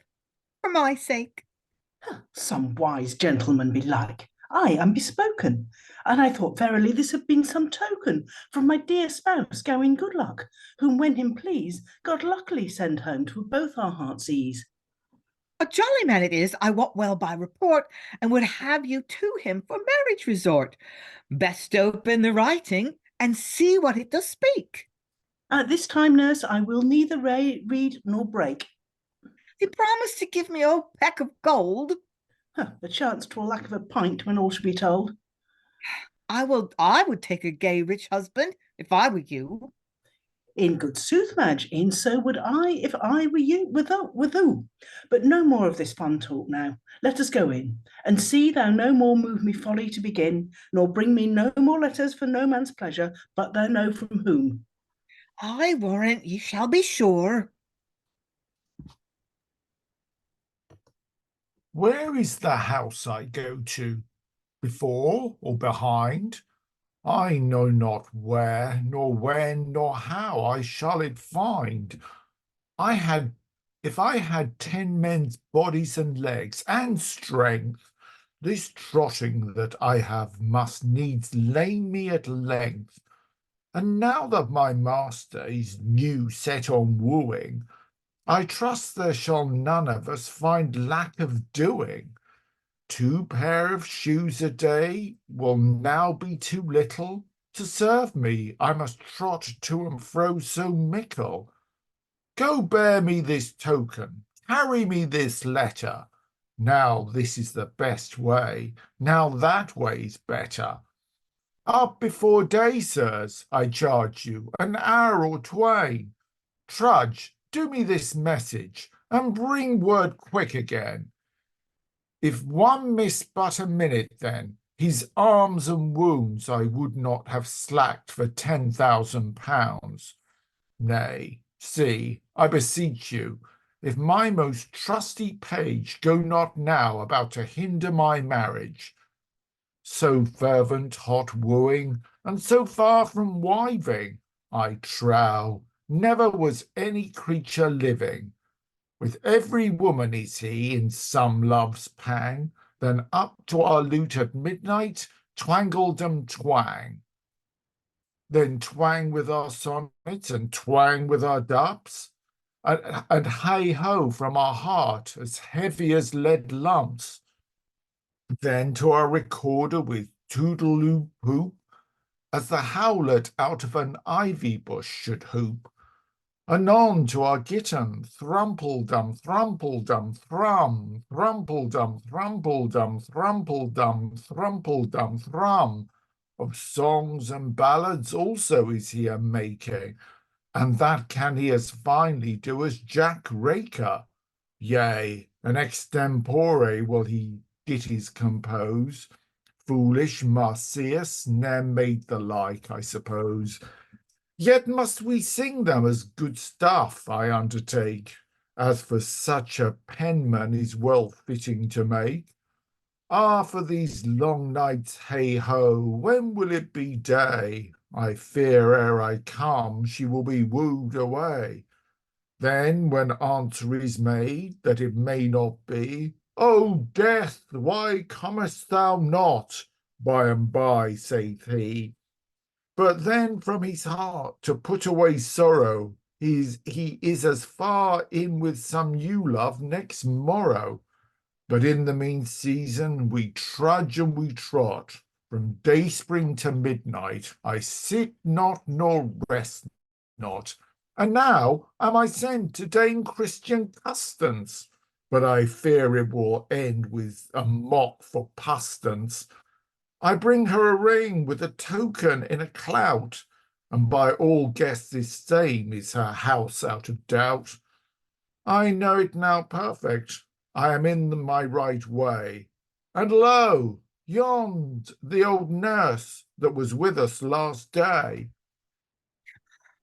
for my sake. Some wise gentleman belike. I am bespoken, and I thought verily this had been some token from my dear spouse, Gowin Goodluck, whom when him please, God luckily send home to both our hearts' ease. A jolly man it is, I wot well by report, and would have you to him for marriage resort. Best open the writing, and see what it does speak. At this time, nurse, I will neither read nor break. He promised to give me a peck of gold. The chance to a lack of a pint when all should be told. I would take a gay rich husband, if I were you. In good sooth, Madge, in so would I, if I were you, with thou. But no more of this fun talk now. Let us go in, and see thou no more move me folly to begin, nor bring me no more letters for no man's pleasure, but thou know from whom. I warrant ye shall be sure. Where is the house I go to? Before or behind? I know not where, nor when, nor how I shall it find. If I had 10 men's bodies and legs and strength, this trotting that I have must needs lame me at length, and now that my master is new set on wooing, I trust there shall none of us find lack of doing. 2 pair of shoes a day will now be too little. To serve me, I must trot to and fro so mickle. Go bear me this token, carry me this letter. Now this is the best way, now that way's better. Up before day, sirs, I charge you, an hour or twain. Trudge, do me this message, and bring word quick again. If one miss but a minute, then his arms and wounds I would not have slacked for £10,000. Nay, see, I beseech you, if my most trusty page go not now about to hinder my marriage, so fervent hot wooing, and so far from wiving, I trow, never was any creature living. With every woman is he in some love's pang, then up to our lute at midnight, twangledom twang. Then twang with our sonnets, and twang with our dubs, and hey-ho from our heart as heavy as lead lumps. Then to our recorder with toodle-oo-poop, as the howlet out of an ivy bush should hoop. Anon to our gitten, thrumpledum, thrumpledum, thrum, thrumpledum, thrumpledum, thrumpledum, thrumpledum, thrum. Of songs and ballads also is he a making, and that can he as finely do as Jack Raker. Yea, an extempore will he ditties compose. Foolish Marsyas ne'er made the like, I suppose. Yet must we sing them as good stuff, I undertake, as for such a penman is well fitting to make. Ah, for these long nights, hey-ho, when will it be day? I fear ere I come, she will be wooed away. Then, when answer is made that it may not be, O death, why comest thou not? By and by, saith he. But then from his heart to put away sorrow, he is as far in with some new love next morrow. But in the mean season we trudge and we trot, from dayspring to midnight. I sit not nor rest not. And now am I sent to Dame Christian Custance, but I fear it will end with a mock for pustance. I bring her a ring with a token in a clout, and by all guessed this same is her house out of doubt. I know it now perfect, I am in my right way. And lo, yond the old nurse that was with us last day.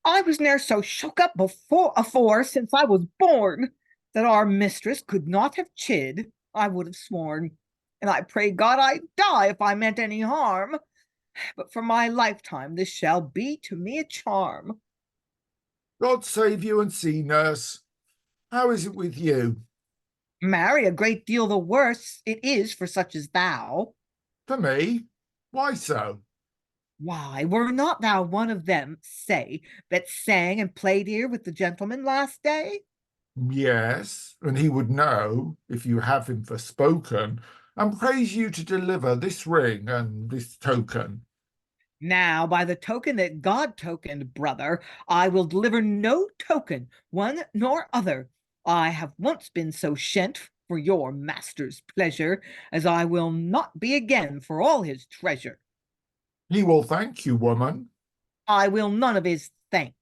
I was ne'er so shook up afore since I was born, that our mistress could not have chid, I would have sworn. And I pray God I'd die if I meant any harm. But for my lifetime this shall be to me a charm. God save you and see, nurse. How is it with you? Marry, a great deal the worse it is for such as thou. For me? Why so? Why, were not thou one of them, say, that sang and played here with the gentleman last day? Yes, and he would know, if you have him forspoken, and praise you to deliver this ring and this token. Now, by the token that God tokened, brother, I will deliver no token, one nor other. I have once been so shent for your master's pleasure, as I will not be again for all his treasure. He will thank you, woman. I will none of his thanks.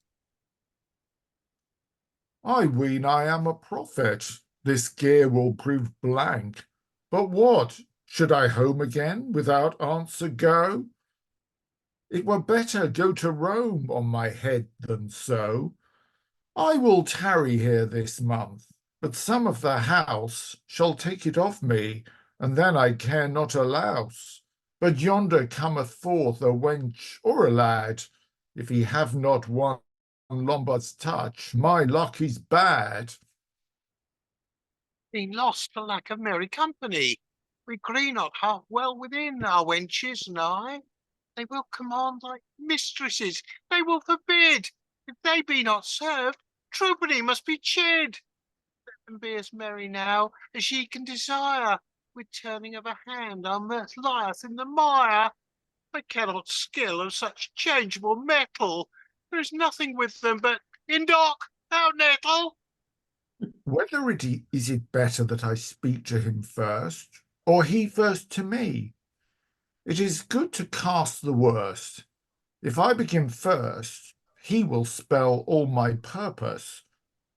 I ween I am a prophet. This gear will prove blank. But what? Should I home again without answer go? It were better go to Rome on my head than so. I will tarry here this month, but some of the house shall take it off me, and then I care not a louse. But yonder cometh forth a wench or a lad. If he have not one Lombard's touch, my luck is bad. Been lost for lack of merry company. We agree not half well within, our wenches and I. They will command like mistresses, they will forbid. If they be not served, Truepenny must be chid. Let them be as merry now as ye can desire. With turning of a hand our mirth lieth in the mire. I cannot skill of such changeable metal. There is nothing with them but in dock, out nettle. Whether is it better that I speak to him first, or he first to me? It is good to cast the worst. If I begin first, he will spell all my purpose.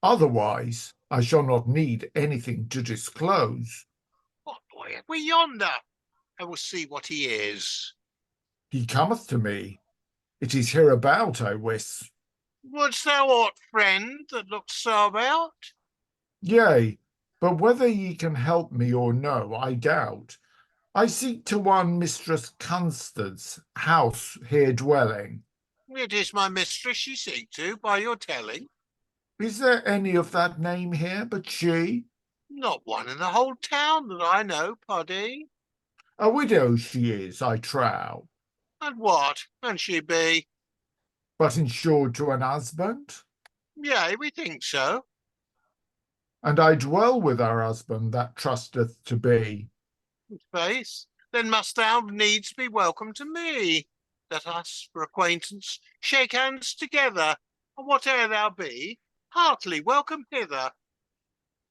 Otherwise, I shall not need anything to disclose. What boy have we yonder? I will see what he is. He cometh to me. It is hereabout, I wis. Wouldst thou aught, friend, that looks so about? Yea, but whether ye can help me or no, I doubt. I seek to one Mistress Custance, house here dwelling. It is my mistress ye seek to, by your telling. Is there any of that name here but she? Not one in the whole town that I know, Poddy. A widow she is, I trow. And what, can she be? But insured to an husband? Yea, we think so. And I dwell with our husband that trusteth to be. Faith, then must thou needs be welcome to me. Let us, for acquaintance, shake hands together, and whate'er thou be, heartily welcome hither.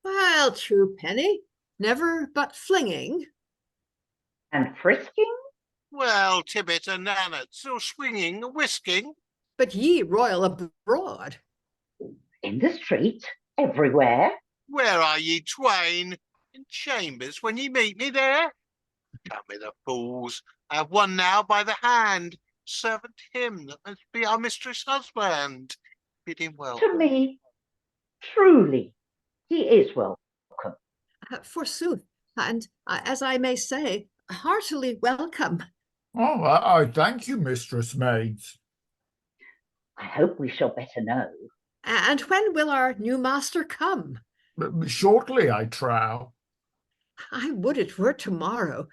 Well, Truepenny, never but flinging. And frisking? Well, Tibet and Nannet, still swinging, whisking. But ye royal abroad. In the street? Everywhere? Where are ye twain? In chambers when ye meet me there? Come with the fools. I have one now by the hand, servant him that must be our mistress' husband. Bid him welcome. To me? Truly, he is welcome. Forsooth, and as I may say, heartily welcome. Oh, I thank you, mistress maids. I hope we shall better know. And when will our new master come? Shortly, I trow. I would it were tomorrow,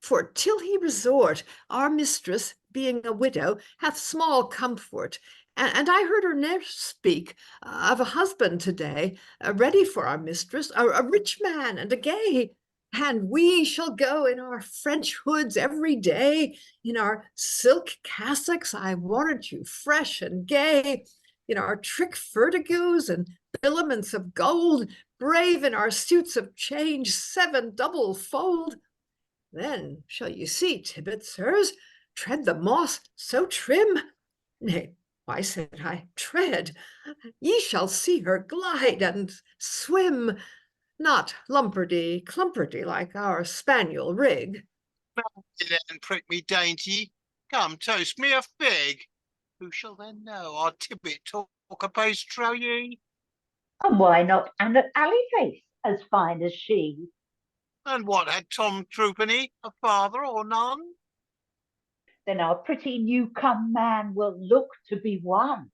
for till he resort, our mistress, being a widow, hath small comfort, and I heard her nurse speak of a husband today, ready for our mistress, a rich man and a gay, and we shall go in our French hoods every day, in our silk cassocks, I warrant you, fresh and gay, in our trick furtigoes and billaments of gold, brave in our suits of change 7 double fold. Then shall you see, Tibet, sirs, tread the moss so trim. Nay, why said I tread? Ye shall see her glide and swim, not lumperty-clumperty like our spaniel rig. Then prick me dainty, come toast me a fig. Who shall then know our Tibet talk apace, trow ye? And why not Anne at Alyface, as fine as she? And what had Tom Truepenny, a father or none? Then our pretty new-come man will look to be won.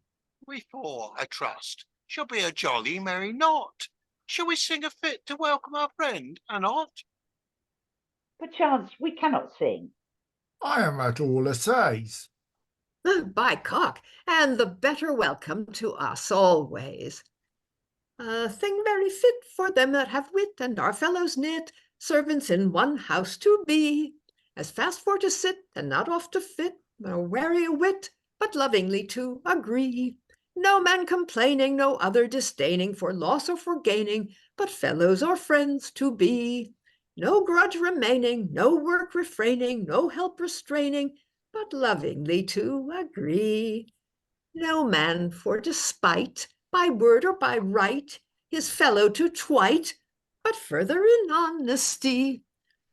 We four, I trust, shall be a jolly merry knot. Shall we sing a fit to welcome our friend, and not? Perchance we cannot sing. I am at all essays. By cock, and the better welcome to us always. A thing very fit for them that have wit, and our fellows knit, servants in one house to be, as fast for to sit, and not oft to fit, nor wary a wit, but lovingly to agree. No man complaining, no other disdaining for loss or for gaining, but fellows or friends to be. No grudge remaining, no work refraining, no help restraining, but lovingly to agree. No man for despite, by word or by right, his fellow to twite, but further in honesty.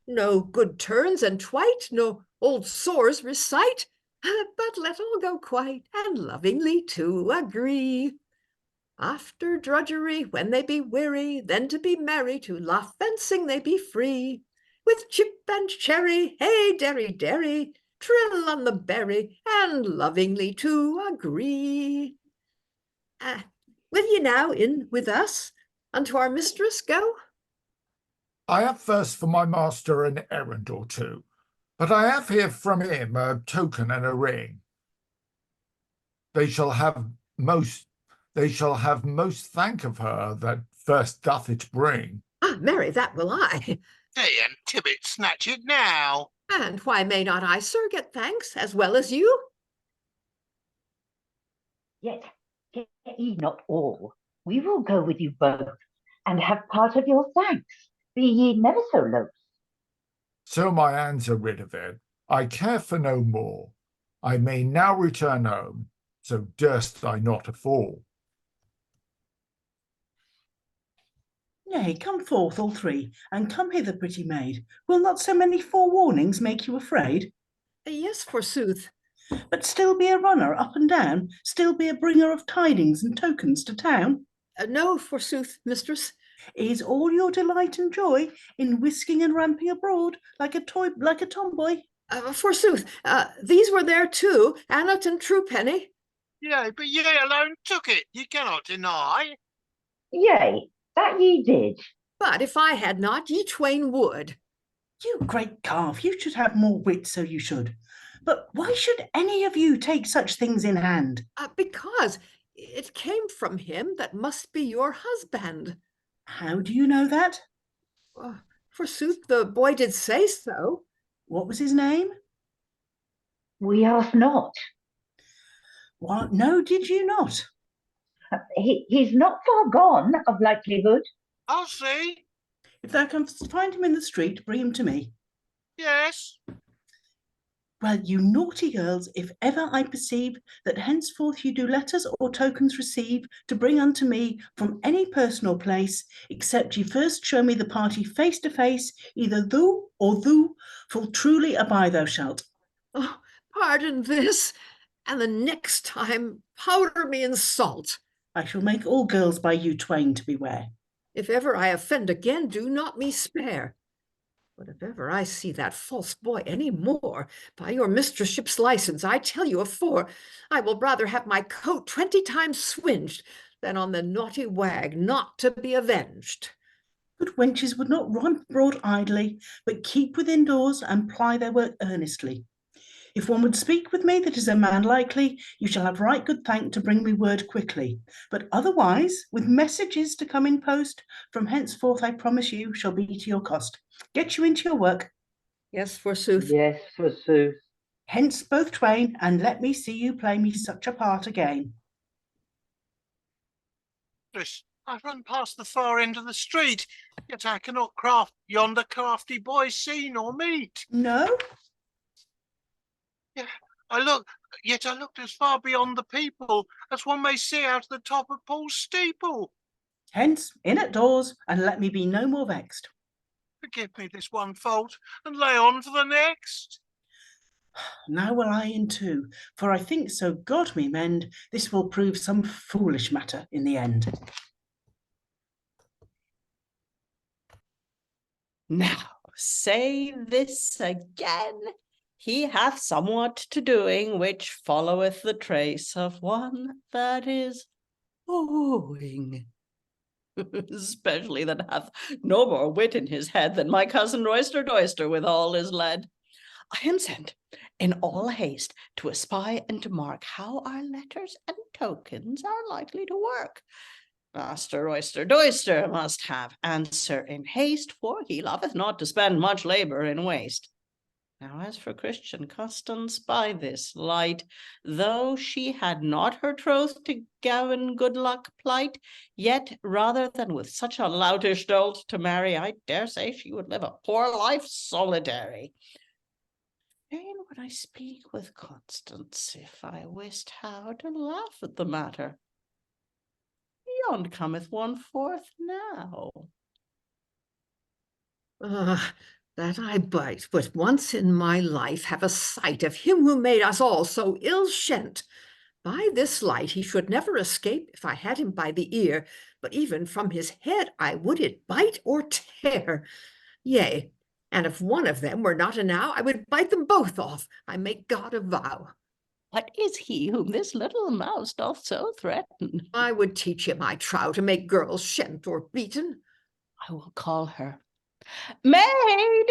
No good turns and twite, no old sores recite, but let all go quite, and lovingly to agree. After drudgery, when they be weary, then to be merry, to laugh and sing they be free. With chip and cherry, hey, derry, derry, trill on the berry, and lovingly to agree. Will ye now in with us unto our mistress go? I have first for my master an errand or two, but I have here from him a token and a ring. They shall have most thank of her that first doth it bring. Ah, marry, that will I. Hey, and Tibet, snatch it now. And why may not I, sir, get thanks as well as you? Yet get ye not all. We will go with you both, and have part of your thanks, be ye never so loth. So my hands are rid of it. I care for no more. I may now return home, so durst I not afall. Nay, come forth all three, and come hither, pretty maid. Will not so many forewarnings make you afraid? Yes, forsooth. But still be a runner up and down, still be a bringer of tidings and tokens to town? No, forsooth, mistress. Is all your delight and joy in whisking and ramping abroad like a tomboy? Forsooth, these were there too, Annot and Truepenny. Yea, but ye alone took it, ye cannot deny. Yea, that ye did. But if I had not, ye twain would. You great calf, you should have more wit, so you should. But why should any of you take such things in hand? Because it came from him that must be your husband. How do you know that? Forsooth, the boy did say so. What was his name? We ask not. What? No, did you not? He's not far gone, of likelihood. I'll see. If thou canst find him in the street, bring him to me. Yes. Well, you naughty girls, if ever I perceive that henceforth you do letters or tokens receive to bring unto me from any person or place, except ye first show me the party face to face, either thou or thou, full truly abide thou shalt. Oh, pardon this, and the next time powder me in salt. I shall make all girls by you twain to beware. If ever I offend again, do not me spare. But if ever I see that false boy any more, by your mistressship's license, I tell you afore, I will rather have my coat 20 times swinged than on the naughty wag not to be avenged. Good wenches would not run abroad idly, but keep within doors and ply their work earnestly. If one would speak with me that is a man likely, you shall have right good thank to bring me word quickly. But otherwise, with messages to come in post, from henceforth I promise you shall be to your cost. Get you into your work. Yes, forsooth. Yes, forsooth. Hence both twain, and let me see you play me such a part again. I run past the far end of the street, yet I cannot craft yonder crafty boy see nor meet. No? Yeah, I looked as far beyond the people as one may see out of the top of Paul's steeple. Hence, in at doors, and let me be no more vexed. Forgive me this one fault, and lay on for the next. Now will I in too, for I think so God me mend, this will prove some foolish matter in the end. Now say this again. He hath somewhat to doing, which followeth the trace of one that is wooing. Especially that hath no more wit in his head than my cousin Roister Doister with all his lead. I am sent in all haste to espy and to mark how our letters and tokens are likely to work. Master Roister Doister must have answer in haste, for he loveth not to spend much labour in waste. Now, as for Christian Custance, by this light, though she had not her troth to Gavin Goodluck plight, yet rather than with such a loutish dolt to marry, I dare say she would live a poor life solitary. Fain would I speak with Custance, if I wist how to laugh at the matter. Beyond cometh one forth now. That I bite, but once in my life have a sight of him who made us all so ill shent. By this light he should never escape if I had him by the ear, but even from his head I would it bite or tear. Yea, and if one of them were not enow, I would bite them both off, I make God a vow. What is he whom this little mouse doth so threaten? I would teach him, I trow, to make girls shent or beaten. I will call her. Maid,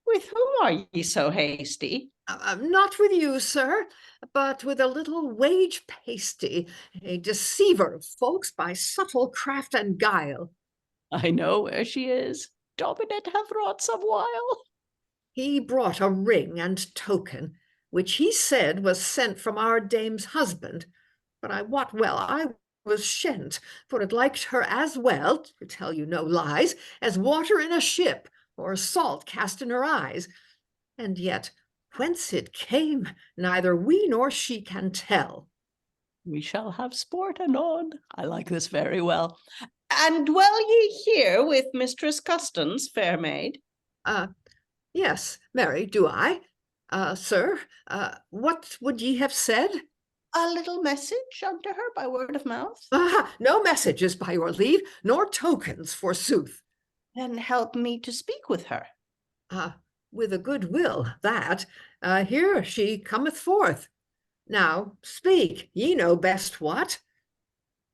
with whom are ye so hasty? Not with you, sir, but with a little wage pasty, a deceiver of folks by subtle craft and guile. I know where she is. Dominant hath wrought some while. He brought a ring and token, which he said was sent from our dame's husband, but I wot well I was shent, for it liked her as well, to tell you no lies, as water in a ship, or salt cast in her eyes. And yet, whence it came, neither we nor she can tell. We shall have sport anon. I like this very well. And dwell ye here with Mistress Custance, fair maid? Yes, Mary, do I? Sir, what would ye have said? A little message unto her by word of mouth? No messages, by your leave, nor tokens, forsooth. Then help me to speak with her. With a good will, that. Here she cometh forth. Now, speak, ye know best what.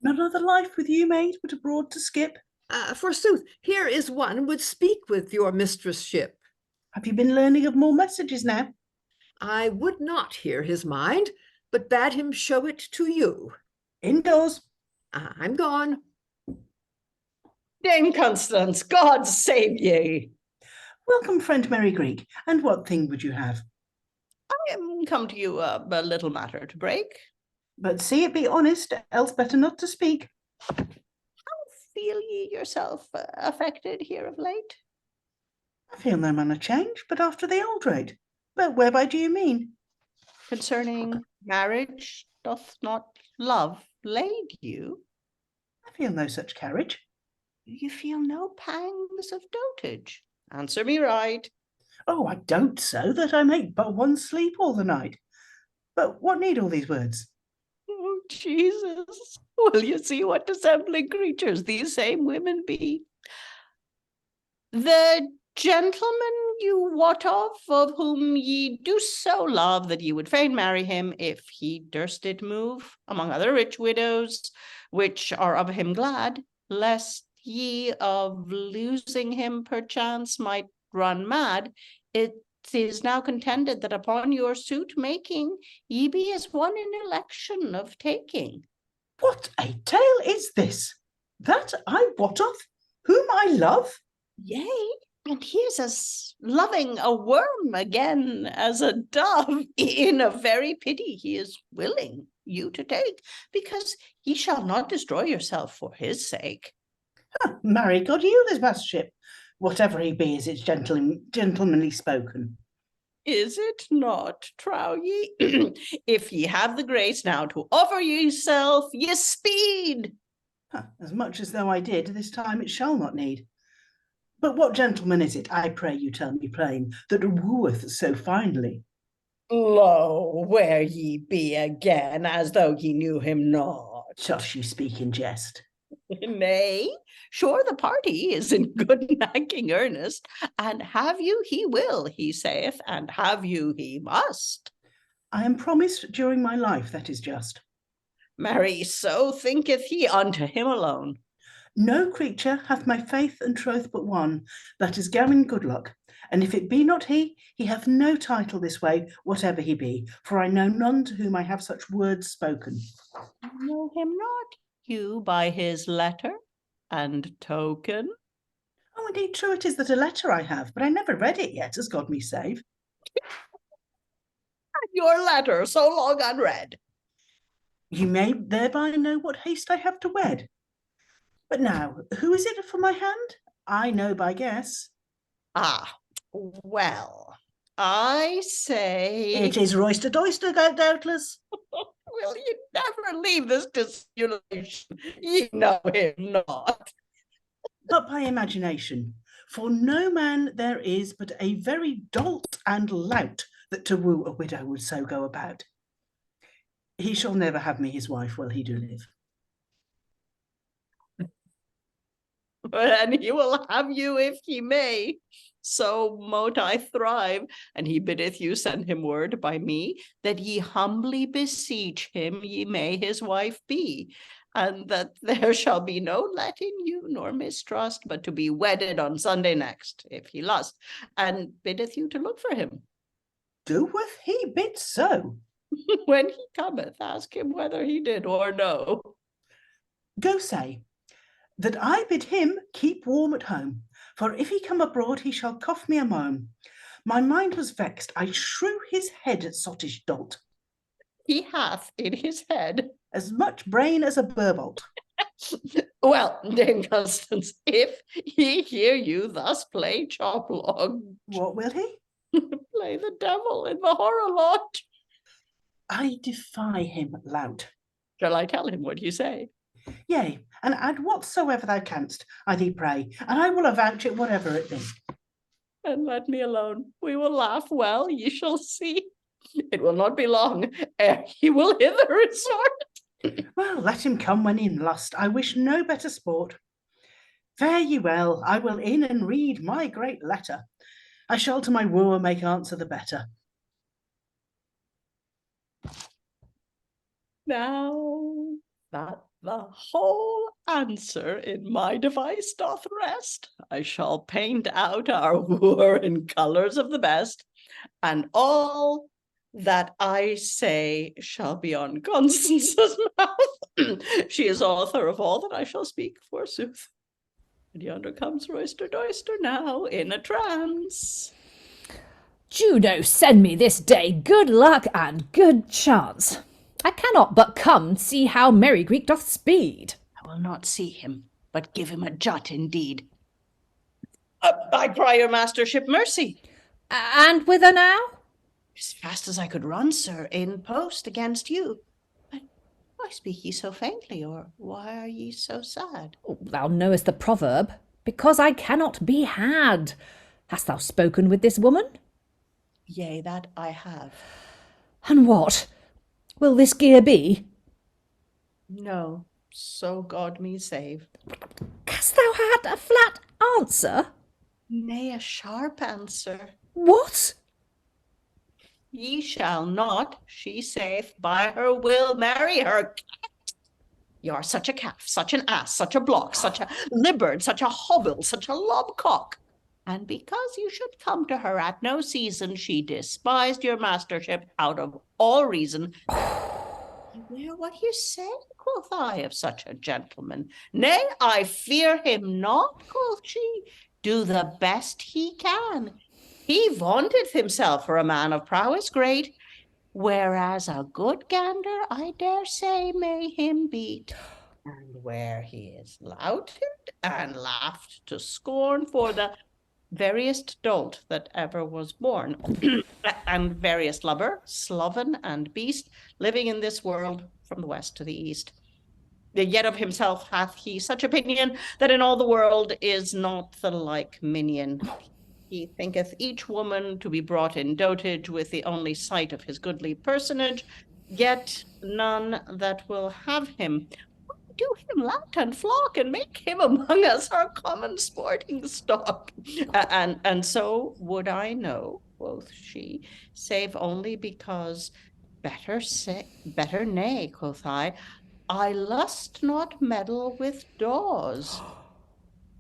None other life with you, maid, but abroad to skip. Forsooth, here is one would speak with your mistress ship. Have you been learning of more messages now? I would not hear his mind, but bade him show it to you. Indoors. I'm gone. Dame Custance, God save ye. Welcome, friend Merrygreek. And what thing would you have? I am come to you a little matter to break. But see it be honest, else better not to speak. How feel ye yourself affected here of late? I feel no manner change, but after the old rate. But whereby do you mean? Concerning marriage, doth not love lade you? I feel no such carriage. You feel no pangs of dotage? Answer me right. Oh, I dote so that I make but one sleep all the night. But what need all these words? Oh, Jesus, will you see what dissembling creatures these same women be? The gentleman you wot of whom ye do so love that ye would fain marry him, if he durst it move, among other rich widows, which are of him glad, lest ye of losing him perchance might run mad, it is now contended that upon your suit making, ye be as one in election of taking. What a tale is this? That I wot of, whom I love? Yea, and he is as loving a worm again as a dove. In a very pity he is willing you to take, because ye shall not destroy yourself for his sake. Marry, God yield his mastership. Whatever he be, is it gentlemanly spoken? Is it not, trow ye? If ye have the grace now to offer yourself, ye speed. As much as though I did, this time it shall not need. But what gentleman is it, I pray you tell me plain, that wooeth so finely? Lo, where ye be again, as though ye knew him not. Doth you speak in jest? Nay, sure the party is in good nagging earnest, and have you he will, he saith, and have you he must. I am promised during my life, that is just. Marry, so thinketh he unto him alone. No creature hath my faith and troth but one, that is Gawain Goodluck, and if it be not he, he hath no title this way, whatever he be, for I know none to whom I have such words spoken. Know him not, you, by his letter and token? Oh, indeed, true it is that a letter I have, but I never read it yet, as God me save. Your letter so long unread. You may thereby know what haste I have to wed. But now, who is it for my hand? I know by guess. Well, I say... It is Roister Doister, doubtless. Will you never leave this dissimulation? Ye know him not. But by imagination, for no man there is but a very dolt and lout that to woo a widow would so go about. He shall never have me his wife while he do live. and he will have you if he may. So mote I thrive, and he biddeth you send him word by me, that ye humbly beseech him ye may his wife be, and that there shall be no let in you nor mistrust, but to be wedded on Sunday next, if he lust, and biddeth you to look for him. Doeth he bid so? When he cometh, ask him whether he did or no. Go say, that I bid him keep warm at home, for if he come abroad he shall cough me a moan. My mind was vexed, I shrew his head at sottish dolt. He hath in his head as much brain as a burbolt. Well, Dame Custance, if he hear you thus play Chapple, what will he? Play the devil in the horror lodge. I defy him lout. Shall I tell him what you say? Yea, and add whatsoever thou canst, I thee pray, and I will avouch it whatever it be. And let me alone. We will laugh well, ye shall see. It will not be long ere he will hither resort. Well, let him come when in lust. I wish no better sport. Fare ye well, I will in and read my great letter. I shall to my wooer make answer the better. Now that the whole answer in my device doth rest, I shall paint out our wooer in colours of the best, and all that I say shall be on Constance's mouth. She is author of all that I shall speak, forsooth. And yonder comes Roister Doister now in a trance. Juno, send me this day good luck and good chance. I cannot but come see how Merrygreek doth speed. I will not see him, but give him a jut indeed. I cry your mastership mercy. And whither now? As fast as I could run, sir, in post against you. But why speak ye so faintly, or why are ye so sad? Oh, thou knowest the proverb, because I cannot be had. Hast thou spoken with this woman? Yea, that I have. And what? Will this gear be? No, so God me save. Hast thou had a flat answer? Nay, a sharp answer. What? Ye shall not, she saith, by her will marry her. You are such a calf, such an ass, such a block, such a libbard, such a hobble, such a lobcock. And because you should come to her at no season, she despised your mastership out of all reason. Beware what you say, quoth I, of such a gentleman. Nay, I fear him not, quoth she. Do the best he can. He vaunteth himself for a man of prowess great, whereas a good gander, I dare say, may him beat. And where he is louted and laughed to scorn for the veriest dolt that ever was born, and veriest lubber, sloven, and beast, living in this world from the west to the east. Yet of himself hath he such opinion, that in all the world is not the like minion. He thinketh each woman to be brought in dotage with the only sight of his goodly personage, yet none that will have him. Do him lout and flock, and make him among us our common sporting stock. And so would I know, quoth she, save only because better nay, quoth I lust not meddle with daws.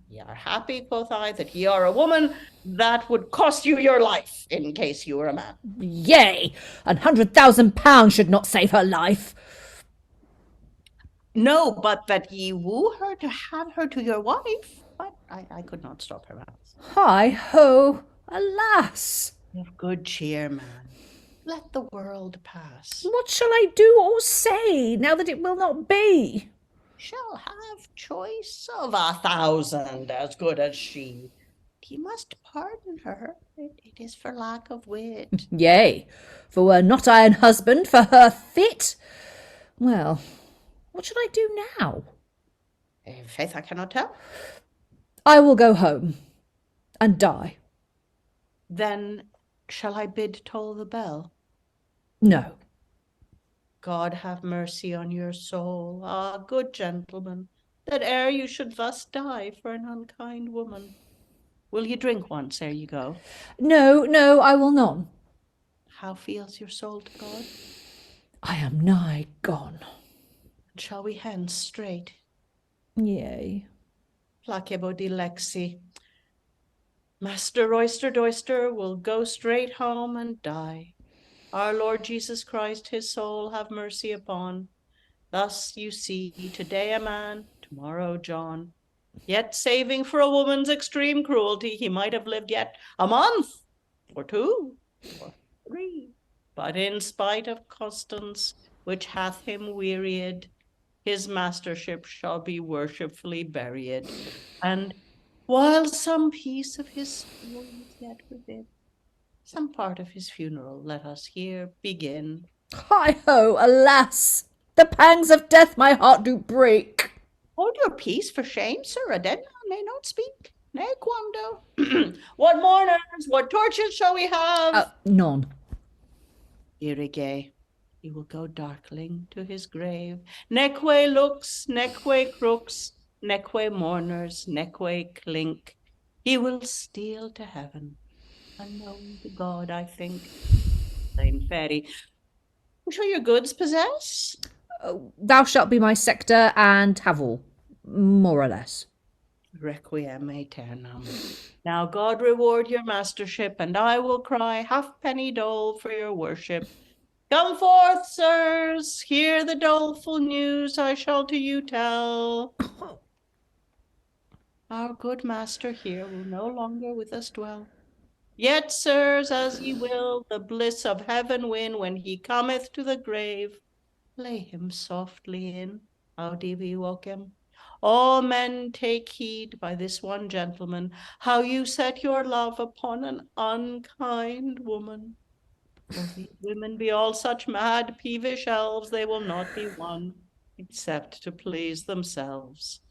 Ye are happy, quoth I, that ye are a woman. That would cost you your life in case you were a man. Yea, £100,000 should not save her life. No, but that ye woo her to have her to your wife. But I could not stop her mouth. Hi ho, alas. Of good cheer, man. Let the world pass. What shall I do or say now that it will not be? Shall have choice of 1,000 as good as she. Ye must pardon her. It is for lack of wit. Yea, for were not I an husband for her fit? Well, what should I do now? In faith, I cannot tell. I will go home and die. Then shall I bid toll the bell? No. God have mercy on your soul, ah, good gentleman. that ere you should thus die for an unkind woman. Will you drink once ere you go? No, no, I will not. How feels your soul to God? I am nigh gone. And shall we hence straight? Yea. Placebo dilexi. Master Roister Doister will go straight home and die. Our Lord Jesus Christ his soul have mercy upon. Thus you see, today a man, tomorrow John. Yet saving for a woman's extreme cruelty, he might have lived yet a month, or 2, or 3. But in spite of Custance, which hath him wearied, his mastership shall be worshipfully buried. And while some piece of his soul is yet within, some part of his funeral let us here begin. Hi-ho, alas! The pangs of death my heart do break. Hold your peace, for shame, sir, a dead man may not speak. Ne quando. What mourners, what torches shall we have? None. Irrigay, he will go darkling to his grave. Neque looks, neque crooks, neque mourners, neque clink. He will steal to heaven, unknown to God, I think. Plain fairy. Who shall your goods possess? Thou shalt be my sector and have all, more or less. Requiem aeternam. Now God reward your mastership, and I will cry halfpenny dole for your worship. Come forth, sirs, hear the doleful news I shall to you tell. Our good master here will no longer with us dwell. Yet, sirs, as ye will, the bliss of heaven win when he cometh to the grave. Lay him softly in, Audivi Wokem. All men take heed by this one gentleman, how you set your love upon an unkind woman. If these women be all such mad, peevish elves, they will not be won, except to please themselves.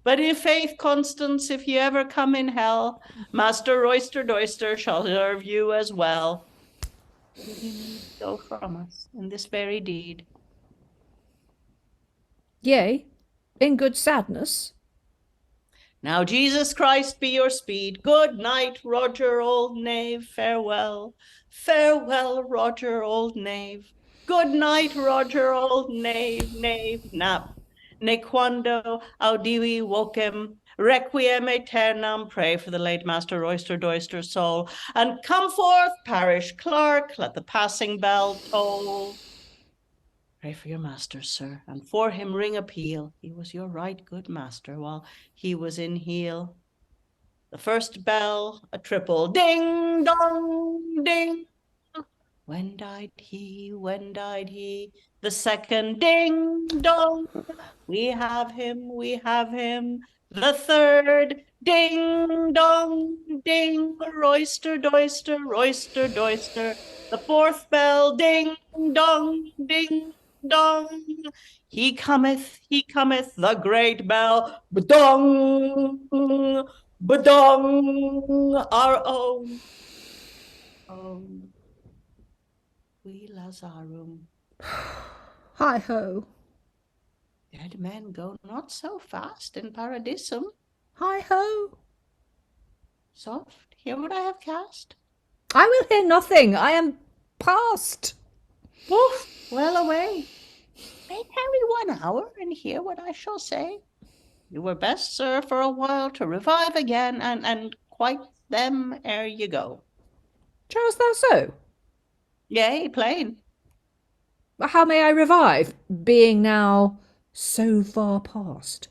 But in faith, Custance, if ye ever come in hell, Master Roister Doister shall serve you as well. Will you need go from us in this very deed? Yea, in good sadness. Now Jesus Christ be your speed. Good night, Roger, old knave, farewell. Farewell, Roger, old knave. Good night, Roger, old knave, knave, nap. Ne quando audivi vocem, requiem aeternam, pray for the late Master Roister Doister's soul. And come forth, parish clerk, let the passing bell toll. Pray for your master, sir, and for him ring a peal. He was your right good master while he was in heel. The first bell, a triple ding dong ding. When died he? When died he? The second ding dong. We have him, we have him. The third ding dong ding. Roister Doister, Roister Doister. The fourth bell ding dong ding dong. He cometh, the great bell. Ba-dong, ba-dong, our own. We Lazarum. Hi-ho. Dead men go not so fast in paradisum. Hi-ho. Soft, hear what I have cast. I will hear nothing. I am past. Oof, well away. May tarry 1 hour and hear what I shall say. You were best, sir, for a while to revive again and quite them ere you go. Charles, thou so? Yea, plain. How may I revive, being now so far past?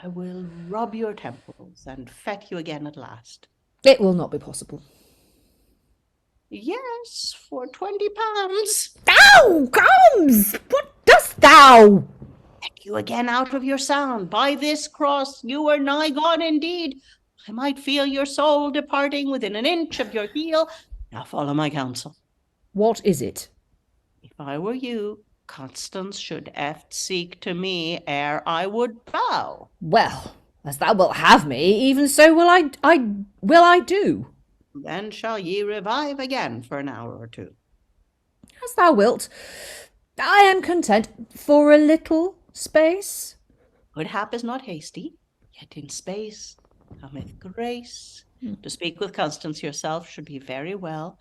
I will rub your temples and fet you again at last. It will not be possible. Yes, for 20 pounds. Thou comes! What dost thou? Get you again out of your sound. By this cross you were nigh gone indeed. I might feel your soul departing within an inch of your heel. Now follow my counsel. What is it? If I were you, Custance should eft seek to me ere I would bow. Well, as thou wilt have me, even so will I do. Then shall ye revive again for an hour or 2. As thou wilt. I am content for a little space. Good hap is not hasty, yet in space cometh grace. To speak with Custance yourself should be very well.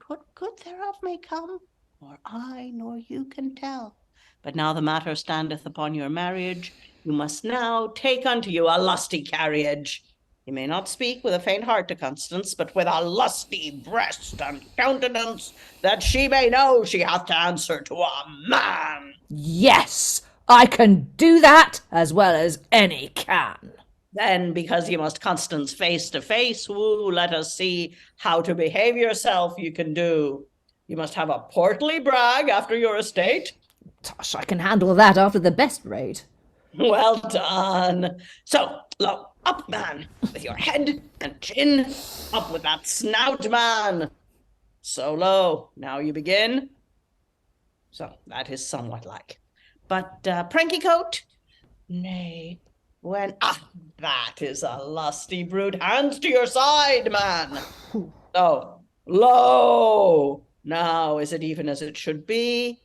What good thereof may come, nor I nor you can tell. But now the matter standeth upon your marriage, you must now take unto you a lusty carriage. You may not speak with a faint heart to Custance, but with a lusty breast and countenance, that she may know she hath to answer to a man. Yes, I can do that as well as any can. Then, because you must Custance face to face, woo, let us see how to behave yourself you can do. You must have a portly brag after your estate. Tush, I can handle that after the best rate. Well done. So, lo, up, man, with your head and chin. Up with that snout, man. So low. Now you begin. So, that is somewhat like. But, Pranky Coat? Nay. When, that is a lusty brute. Hands to your side, man. So, lo. Now, is it even as it should be?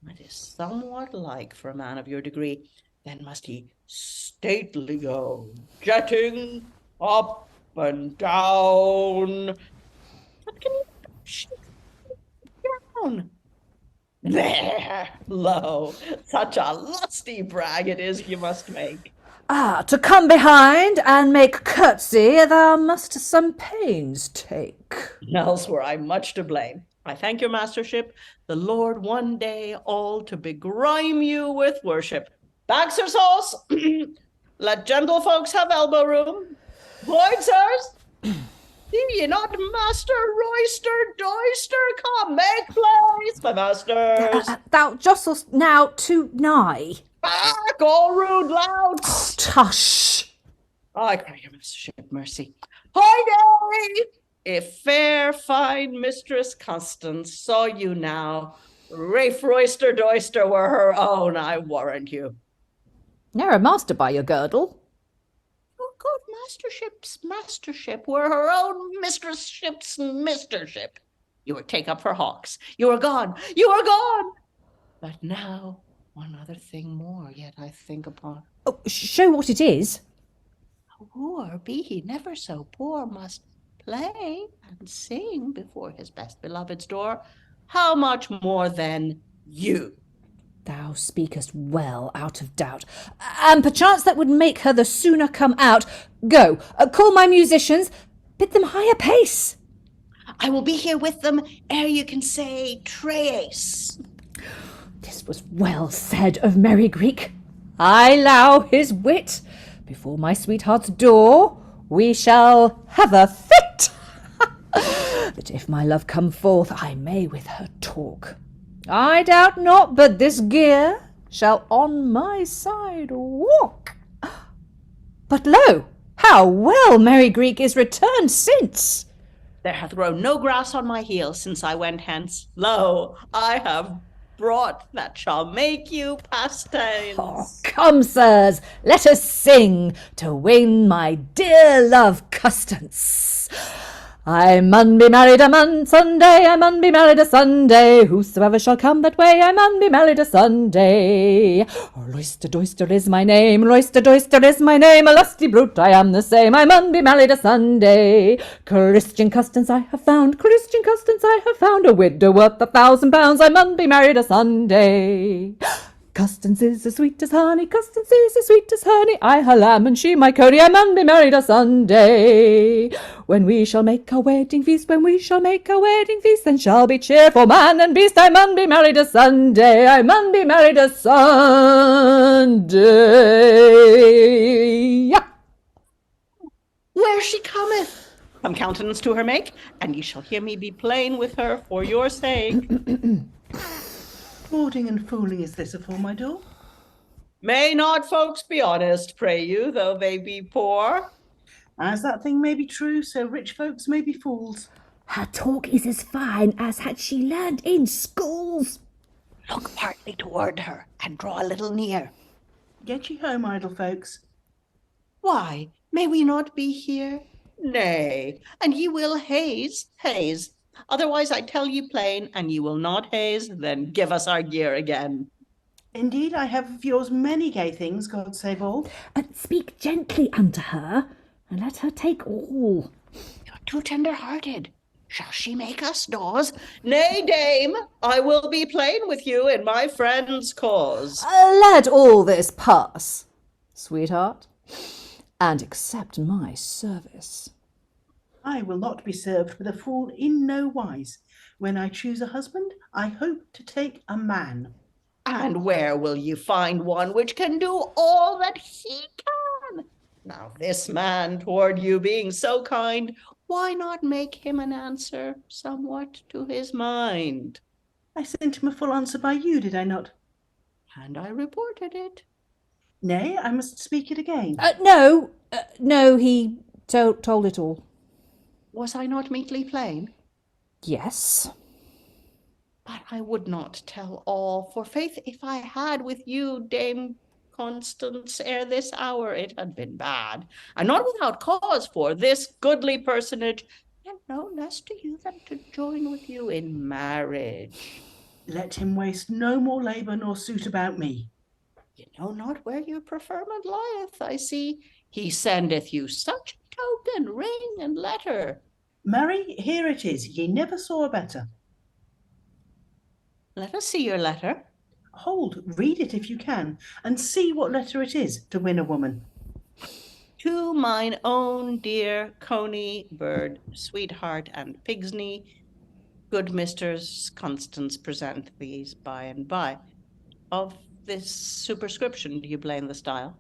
It is somewhat like for a man of your degree. Then must he stately go, jetting up and down. What can he shake down? There, lo, such a lusty brag it is you must make. To come behind and make curtsy, thou must some pains take. Else were I much to blame. I thank your mastership, the Lord one day all to begrime you with worship. Baxter sauce, let gentlefolks have elbow room. Void, sirs, see ye not Master Roister Doister? Come, make place, my masters. Thou jostlest now too nigh. Back, all rude louts. Tush. I cry your mastership mercy. Hoy day! If fair, fine Mistress Custance saw you now, Ralph Roister Doister were her own, I warrant you. Ne'er a master by your girdle. Your good mastership were her own mistress-ship's mistership. You were take up for hawks. You are gone. But now, one other thing more yet I think upon. Oh, show what it is. A wooer, be he never so poor, must play and sing before his best beloved's door. How much more then you? Thou speakest well, out of doubt, and perchance that would make her the sooner come out. Go, call my musicians, bid them higher pace. I will be here with them ere you can say trace. This was well said of Merrygreek. I allow his wit. Before my sweetheart's door we shall have a fit. But if my love come forth, I may with her talk. I doubt not but this gear shall on my side walk. But lo, how well Merrygreek is returned since. There hath grown no grass on my heels since I went hence. Lo, I have brought that shall make you pastimes. Oh, come, sirs, let us sing to win my dear love Custance. I mun be married a man Sunday, I mun be married a Sunday. Whosoever shall come that way, I mun be married a Sunday. Roister Doister is my name, Roister Doister is my name. A lusty brute I am the same, I mun be married a Sunday. Christian Custance I have found, Christian Custance I have found. A widow worth £1,000, I mun be married a Sunday. Custance is as sweet as honey, Custance is as sweet as honey. I her lamb and she my coney, I mun be married a Sunday. When we shall make our wedding feast, when we shall make our wedding feast, then shall be cheerful man and beast. I mun be married a Sunday, I mun be married a Sunday. Where she cometh, some countenance to her make, and ye shall hear me be plain with her for your sake. Boarding and fooling is this afore my door? May not folks be honest, pray you, though they be poor? As that thing may be true, so rich folks may be fools. Her talk is as fine as had she learned in schools. Look partly toward her, and draw a little near. Get ye home, idle folks. Why, may we not be here? Nay, and ye will haze. Otherwise I tell you plain, and ye will not haze, then give us our gear again. Indeed, I have of yours many gay things, God save all. Speak gently unto her, and let her take all. You're too tender-hearted. Shall she make us laws? Nay, dame, I will be plain with you in my friend's cause. Let all this pass, sweetheart, and accept my service. I will not be served with a fool in no wise. When I choose a husband, I hope to take a man. And where will you find one which can do all that he can? Now this man toward you being so kind, why not make him an answer somewhat to his mind? I sent him a full answer by you, did I not? And I reported it. Nay, I must speak it again. No, he told it all. Was I not meetly plain? Yes. But I would not tell all, for faith, if I had with you, Dame Custance, ere this hour, it had been bad, and not without cause, for this goodly personage had no less to you than to join with you in marriage. Let him waste no more labour nor suit about me. You know not where your preferment lieth, I see. He sendeth you such token, ring, and letter. Marry, here it is. Ye never saw a better. Let us see your letter. Hold, read it if you can, and see what letter it is to win a woman. To mine own dear Coney, bird, sweetheart, and pigsney, good Misters Custance present these by and by. Of this superscription, do you blame the style?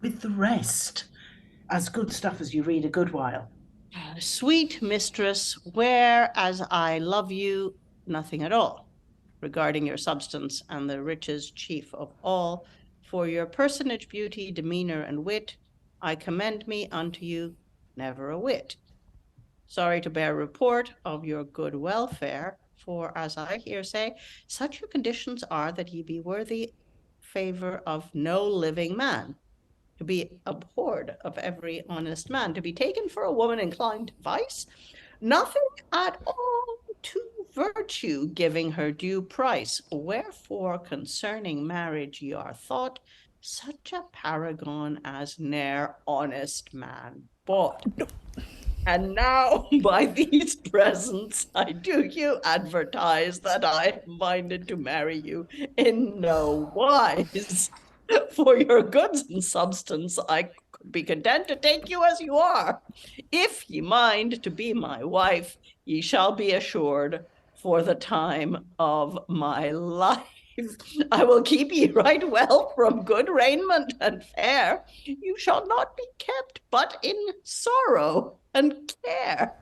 With the rest, as good stuff as you read a good while. Sweet mistress, whereas I love you, nothing at all, regarding your substance and the riches chief of all, for your personage, beauty, demeanour, and wit, I commend me unto you never a whit. Sorry to bear report of your good welfare, for as I hear say, such your conditions are that ye be worthy favour of no living man, to be abhorred of every honest man, to be taken for a woman inclined to vice, nothing at all to virtue, giving her due price. Wherefore concerning marriage ye are thought such a paragon as ne'er honest man bought. And now by these presents I do you advertise that I am minded to marry you in no wise. For your goods and substance, I could be content to take you as you are. If ye mind to be my wife, ye shall be assured for the time of my life. I will keep ye right well from good raiment and fare. You shall not be kept but in sorrow and care.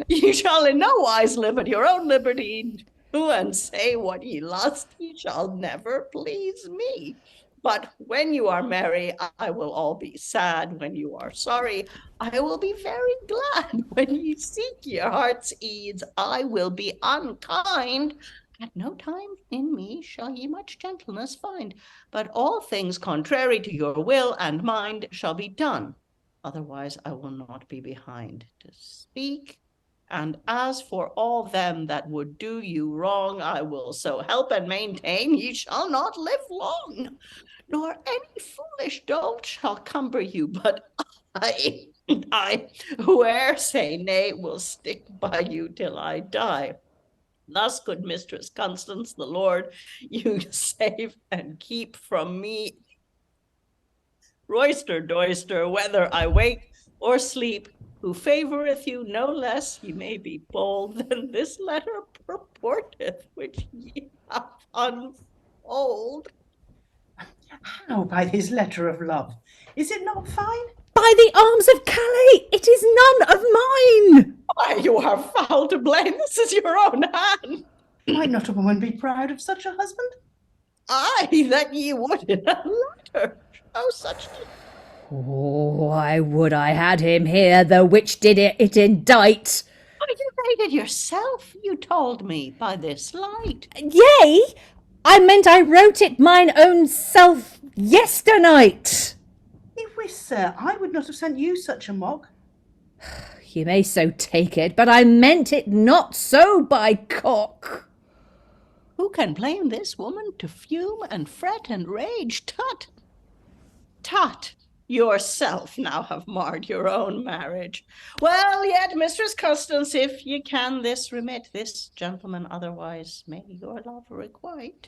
Ye shall in no wise live at your own liberty, do and say what ye lust. Ye shall never please me. But when you are merry, I will all be sad. When you are sorry, I will be very glad. When ye seek your heart's ease, I will be unkind. At no time in me shall ye much gentleness find, but all things contrary to your will and mind shall be done. Otherwise I will not be behind to speak. And as for all them that would do you wrong, I will so help and maintain ye shall not live long, nor any foolish dolt shall cumber you, but I, whoe'er say nay, will stick by you till I die. Thus, good Mistress Custance, the Lord you save and keep from me. Roister Doister, whether I wake or sleep, who favoureth you no less, he may be bold than this letter purporteth, which ye have unfold. How by his letter of love? Is it not fine? By the arms of Calais, it is none of mine. Why, you are foul to blame. This is your own hand. Might not a woman be proud of such a husband? Aye, that ye would in a letter show such. Oh, I would I had him here, the which did it indict. Oh, you made it yourself, you told me, by this light. Yea, I meant I wrote it mine own self yesternight. Ye wis, sir, I would not have sent you such a mock. You may so take it, but I meant it not so, by cock. who can blame this woman to fume and fret and rage? Tut! Tut! Yourself now have marred your own marriage. Well, yet, Mistress Custance, if ye can this remit, this gentleman otherwise may your love requite.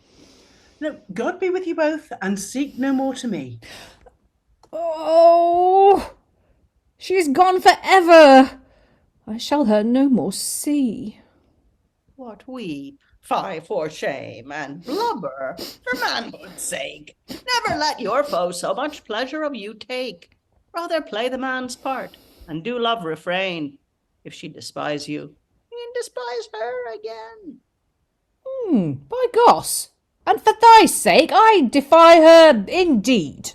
No, God be with you both, and seek no more to me. Oh, she's gone forever. I shall her no more see. What weep? Fie for shame and blubber, for manhood's sake. Never let your foe so much pleasure of you take. Rather play the man's part, and do love refrain. If she despise you, you despise her again. By goss, and for thy sake I defy her indeed.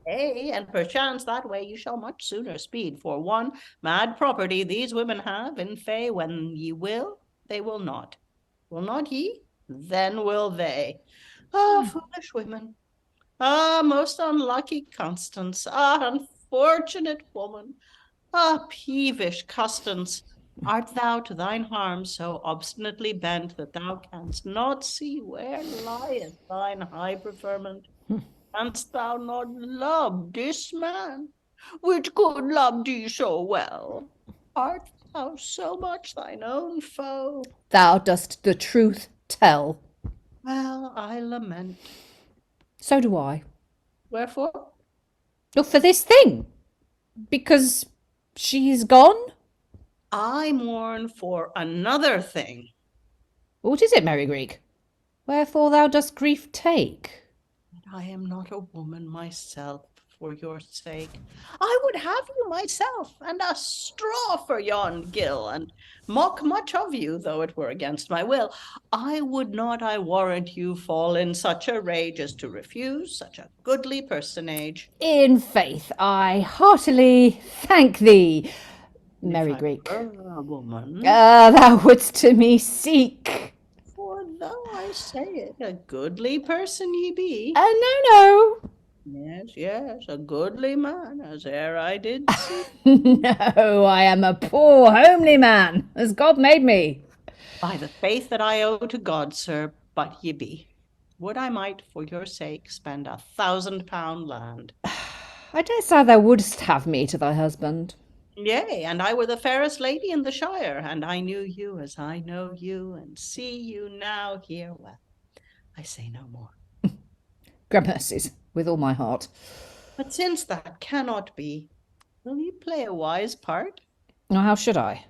Ay, and perchance that way you shall much sooner speed. For one mad property these women have in fay, when ye will, they will not. Will not ye? Then will they. Ah, foolish women. Ah, most unlucky Custance. Ah, unfortunate woman. Ah, peevish Custance. Art thou to thine harm so obstinately bent that thou canst not see where lieth thine high preferment? Canst thou not love this man, which could love thee so well? Art thou so much thine own foe? Thou dost the truth tell. Well, I lament. So do I. Wherefore? Look for this thing. Because she's gone? I mourn for another thing. What is it, Merrygreek? Wherefore thou dost grief take? That I am not a woman myself, for your sake. I would have you myself, and a straw for yon gill, and mock much of you, though it were against my will. I would not, I warrant you, fall in such a rage as to refuse such a goodly personage. In faith, I heartily thank thee, Merrygreek. If I were a woman, Thou wouldst to me seek. for though I say it, a goodly person ye be. No. Yes, yes, a goodly man, as e'er I did see. No, I am a poor homely man, as God made me. By the faith that I owe to God, sir, but ye be. Would I might, for your sake, spend £1,000 land. I dare say thou wouldst have me to thy husband. Yea, and I were the fairest lady in the shire, and I knew you as I know you, and see you now here. Well, I say no more. Gramercies, with all my heart. But since that cannot be, will you play a wise part? Now, how should I?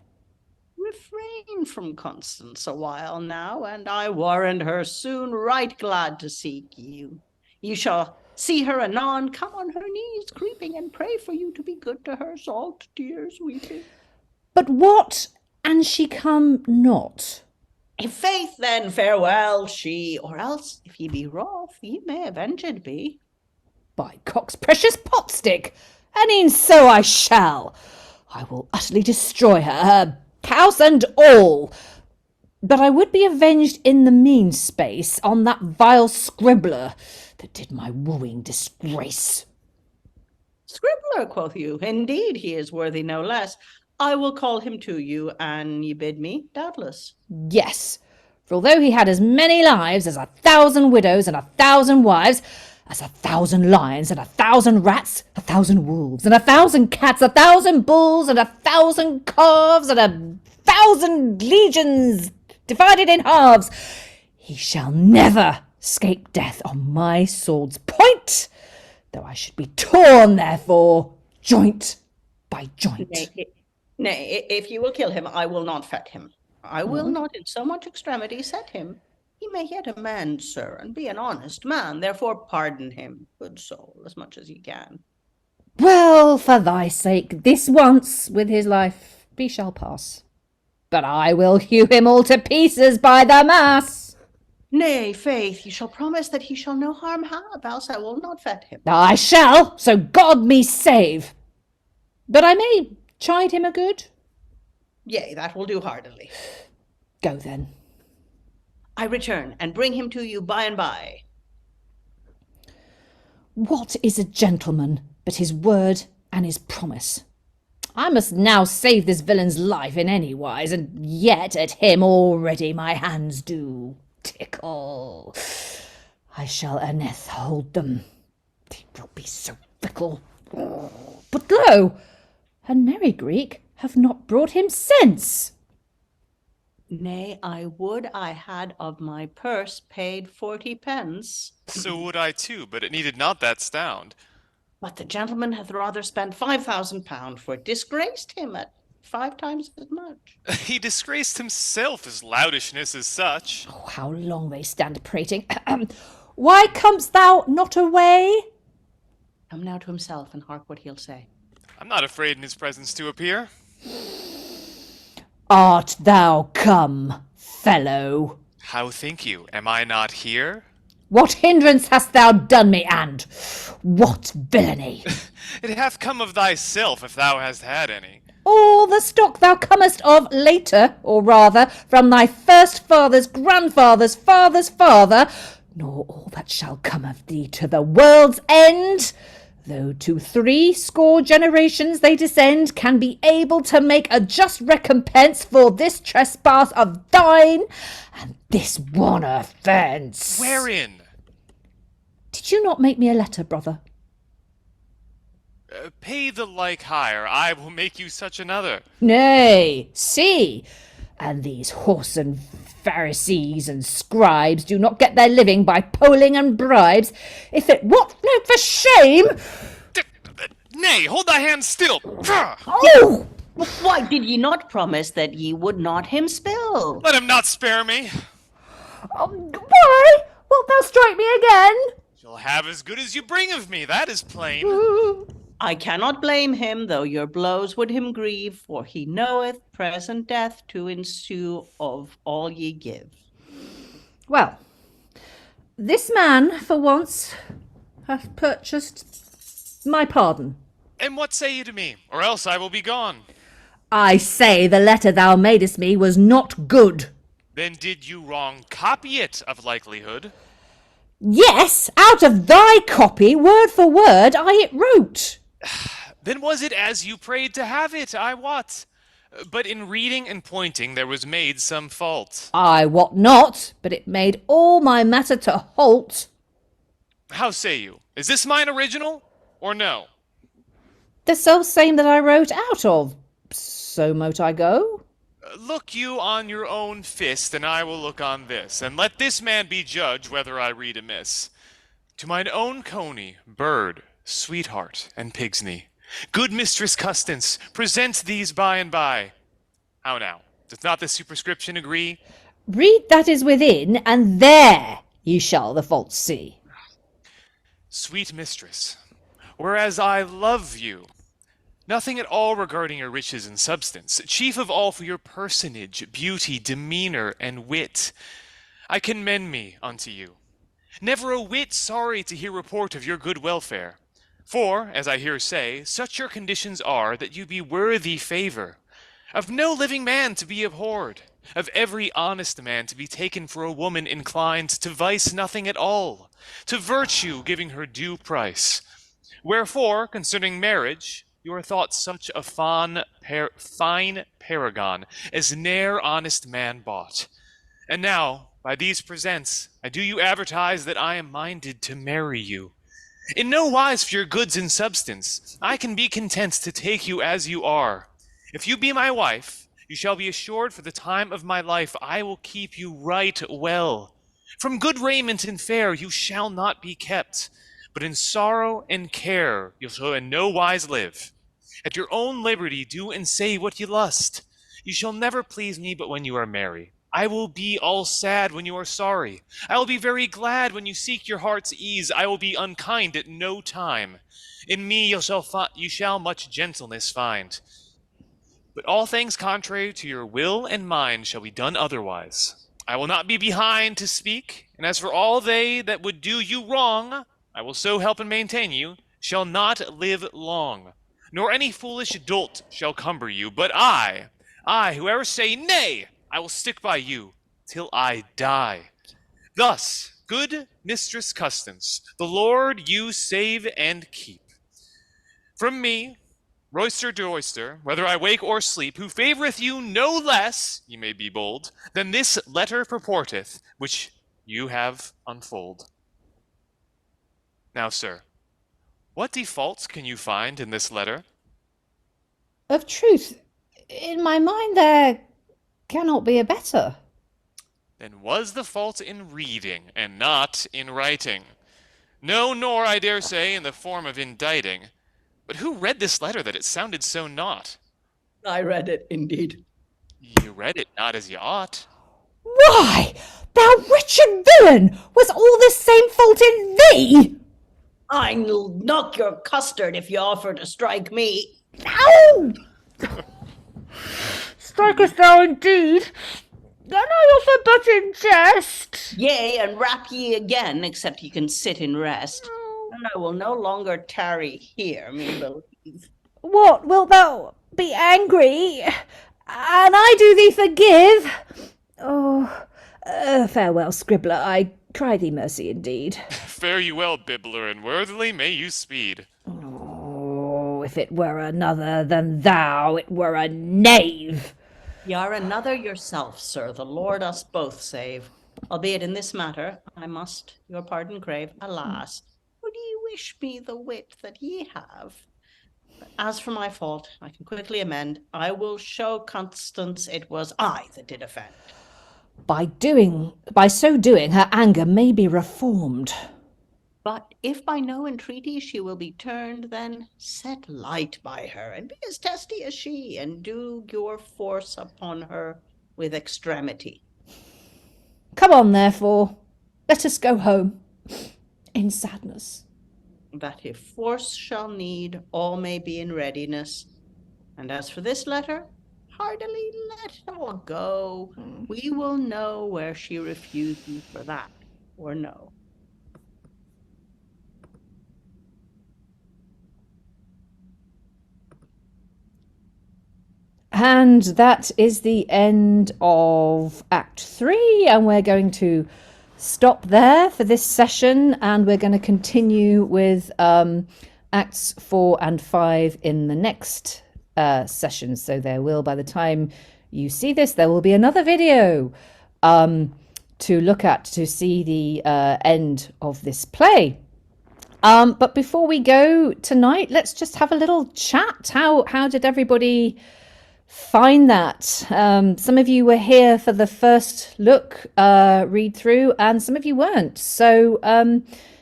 Refrain from Custance a while now, and I warrant her soon right glad to seek you. You shall see her anon come on her knees, creeping, and pray for you to be good to her, salt tears weeping. But what an she come not? In faith, then, farewell she, or else, if ye be wroth, ye may avenged be. By Cock's precious potstick, and e'en so I shall. I will utterly destroy her house and all. But I would be avenged in the mean space on that vile scribbler that did my wooing disgrace. Scribbler, quoth you? Indeed, he is worthy no less. I will call him to you, an ye bid me, doubtless. Yes, for although he had as many lives as 1,000 widows and 1,000 wives, as 1,000 lions and 1,000 rats, 1,000 wolves and 1,000 cats, 1,000 bulls and 1,000 calves and 1,000 legions divided in halves, he shall never escape death on my sword's point, though I should be torn therefore, joint by joint. Nay, if you will kill him, I will not fret him. I will not in so much extremity set him. He may yet amend, sir, and be an honest man. Therefore pardon him, good soul, as much as ye can. Well, for thy sake, this once with his life he shall pass. But I will hew him all to pieces by the mass. Nay, faith, ye shall promise that he shall no harm have, else I will not fet him. I shall, so God me save. But I may chide him a good. Yea, that will do heartily. Go then. I return, and bring him to you by and by. What is a gentleman but his word and his promise? I must now save this villain's life in any wise, and yet at him already my hands do. tickle. I shall unneth hold them. They will be so fickle. But lo, and Merrygreek have not brought him since. Nay, I would I had of my purse paid 40 pence. So would I too, but it needed not that stound. But the gentleman hath rather spent £5,000, for it disgraced him at 5 times as much. He disgraced himself, his loudishness is such. Oh, how long they stand prating. Why comest thou not away? Come now to himself and hark what he'll say. I'm not afraid in his presence to appear. Art thou come, fellow? How think you? Am I not here? What hindrance hast thou done me, and what villainy? It hath come of thyself, if thou hast had any. All the stock thou comest of later, or rather, from thy first father's grandfather's father's father, nor all that shall come of thee to the world's end, though to 60 generations they descend, can be able to make a just recompense for this trespass of thine, and this one offence. Wherein? Did you not make me a letter, brother? Pay the like hire, I will make you such another. Nay, see, and these whoreson Pharisees and scribes do not get their living by polling and bribes. If it what? No, for shame! Nay, hold thy hand still. Oh! Why did ye not promise that ye would not him spill? Let him not spare me. Why? Wilt thou strike me again? You'll have as good as you bring of me, that is plain. I cannot blame him, though your blows would him grieve, for he knoweth present death to ensue of all ye give. Well, this man, for once, hath purchased my pardon. And what say you to me, or else I will be gone? I say the letter thou madest me was not good. Then did you wrong copy it, of likelihood? Yes, out of thy copy, word for word, I it wrote. Then was it as you prayed to have it, I wot. But in reading and pointing there was made some fault. I wot not, but it made all my matter to halt. How say you? Is this mine original, or no? The self same that I wrote out of, so mote I go. Look you on your own fist, and I will look on this, and let this man be judge whether I read amiss. To mine own coney, bird, sweetheart, and pigsney, good mistress Custance, present these by and by. How now? Doth not the superscription agree? Read that is within, and there ye shall the fault see. Sweet mistress, whereas I love you, nothing at all regarding your riches and substance, chief of all for your personage, beauty, demeanor, and wit, I commend me unto you. Never a whit sorry to hear report of your good welfare. For, as I hear say, such your conditions are that you be worthy favor. Of no living man to be abhorred, of every honest man to be taken for a woman inclined to vice nothing at all, to virtue giving her due price. Wherefore, concerning marriage, you are thought such a fine paragon as ne'er honest man bought. And now, by these presents, I do you advertise that I am minded to marry you. In no wise for your goods and substance, I can be content to take you as you are. If you be my wife, you shall be assured for the time of my life I will keep you right well. From good raiment and fare you shall not be kept, but in sorrow and care you shall in no wise live. At your own liberty do and say what you lust. You shall never please me but when you are merry. I will be all sad when you are sorry. I will be very glad when you seek your heart's ease. I will be unkind at no time. In me you shall much gentleness find. But all things contrary to your will and mine shall be done otherwise. I will not be behind to speak, and as for all they that would do you wrong, I will so help and maintain you, shall not live long. Nor any foolish dolt shall cumber you, but I, whoever say nay, I will stick by you till I die. Thus, good Mistress Custance, the Lord you save and keep. From me, Roister Doister, whether I wake or sleep, who favoureth you no less, ye may be bold, than this letter purporteth, which you have unfold. Now, sir, what defaults can you find in this letter? Of truth, in my mind there cannot be a better. Then was the fault in reading, and not in writing. No, nor, I dare say, in the form of indicting. But who read this letter that it sounded so naught? I read it, indeed. You read it not as you ought. Why, thou wretched villain, was all this same fault in thee? I'll knock your custard if you offer to strike me. Ow! Strikest thou indeed? Then I offer but in jest. Yea, and rap ye again, except ye can sit in rest. And I will no longer tarry here, me believe. What, wilt thou be angry, and I do thee forgive? Oh, farewell, scribbler, I cry thee mercy indeed. Fare you well, bibbler, and worthily may you speed. Oh, if it were another than thou, it were a knave. Ye are another yourself, sir, the Lord us both save. Albeit in this matter, I must your pardon crave. Alas, would ye wish me the wit that ye have? But as for my fault, I can quickly amend. I will show Custance it was I that did offend. By so doing, her anger may be reformed. But if by no entreaty she will be turned, then set light by her, and be as testy as she, and do your force upon her with extremity. Come on, therefore, let us go home in sadness. That if force shall need, all may be in readiness. And as for this letter, heartily let it all go. We will know where she refused you for that, or no. And that is the end of Act 3, and we're going to stop there for this session, and we're going to continue with Acts 4 and 5 in the next session. So there will, by the time you see this, there will be another video to look at to see the end of this play. But before we go tonight, let's just have a little chat. How did everybody find that? Some of you were here for the first look read through, and some of you weren't. So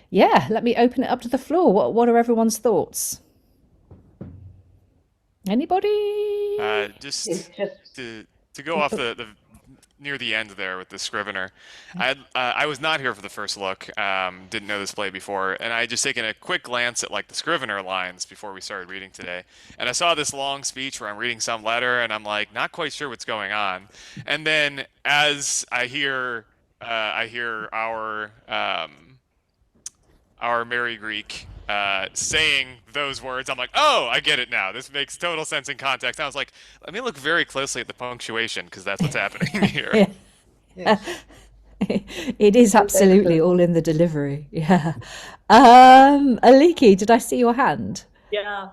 yeah, let me open it up to the floor. What are everyone's thoughts? Anybody? Just to go off the near the end there with the Scrivener. I was not here for the first look, didn't know this play before, and I had just taken a quick glance at like the Scrivener lines before we started reading today, and I saw this long speech where I'm reading some letter, and I'm like not quite sure what's going on, and then as I hear our Merrygreek saying those words, I'm like, oh, I get it now. This makes total sense in context. I was like, let me look very closely at the punctuation, because that's what's happening here. It is absolutely all in the delivery. Yeah. Aliki, did I see your hand? Yeah,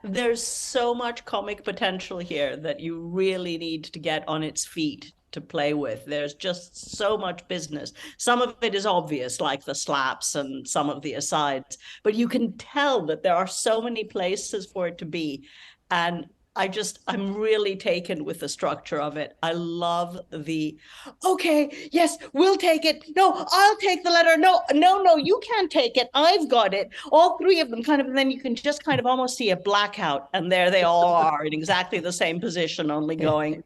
there's so much comic potential here that you really need to get on its feet to play with. There's just so much business. Some of it is obvious, like the slaps and some of the asides, but you can tell that there are so many places for it to be. And I'm really taken with the structure of it. I love okay, yes, we'll take it. No, I'll take the letter. No, you can't take it. I've got it. All three of them and then you can just kind of almost see a blackout, and there they all are in exactly the same position, only going,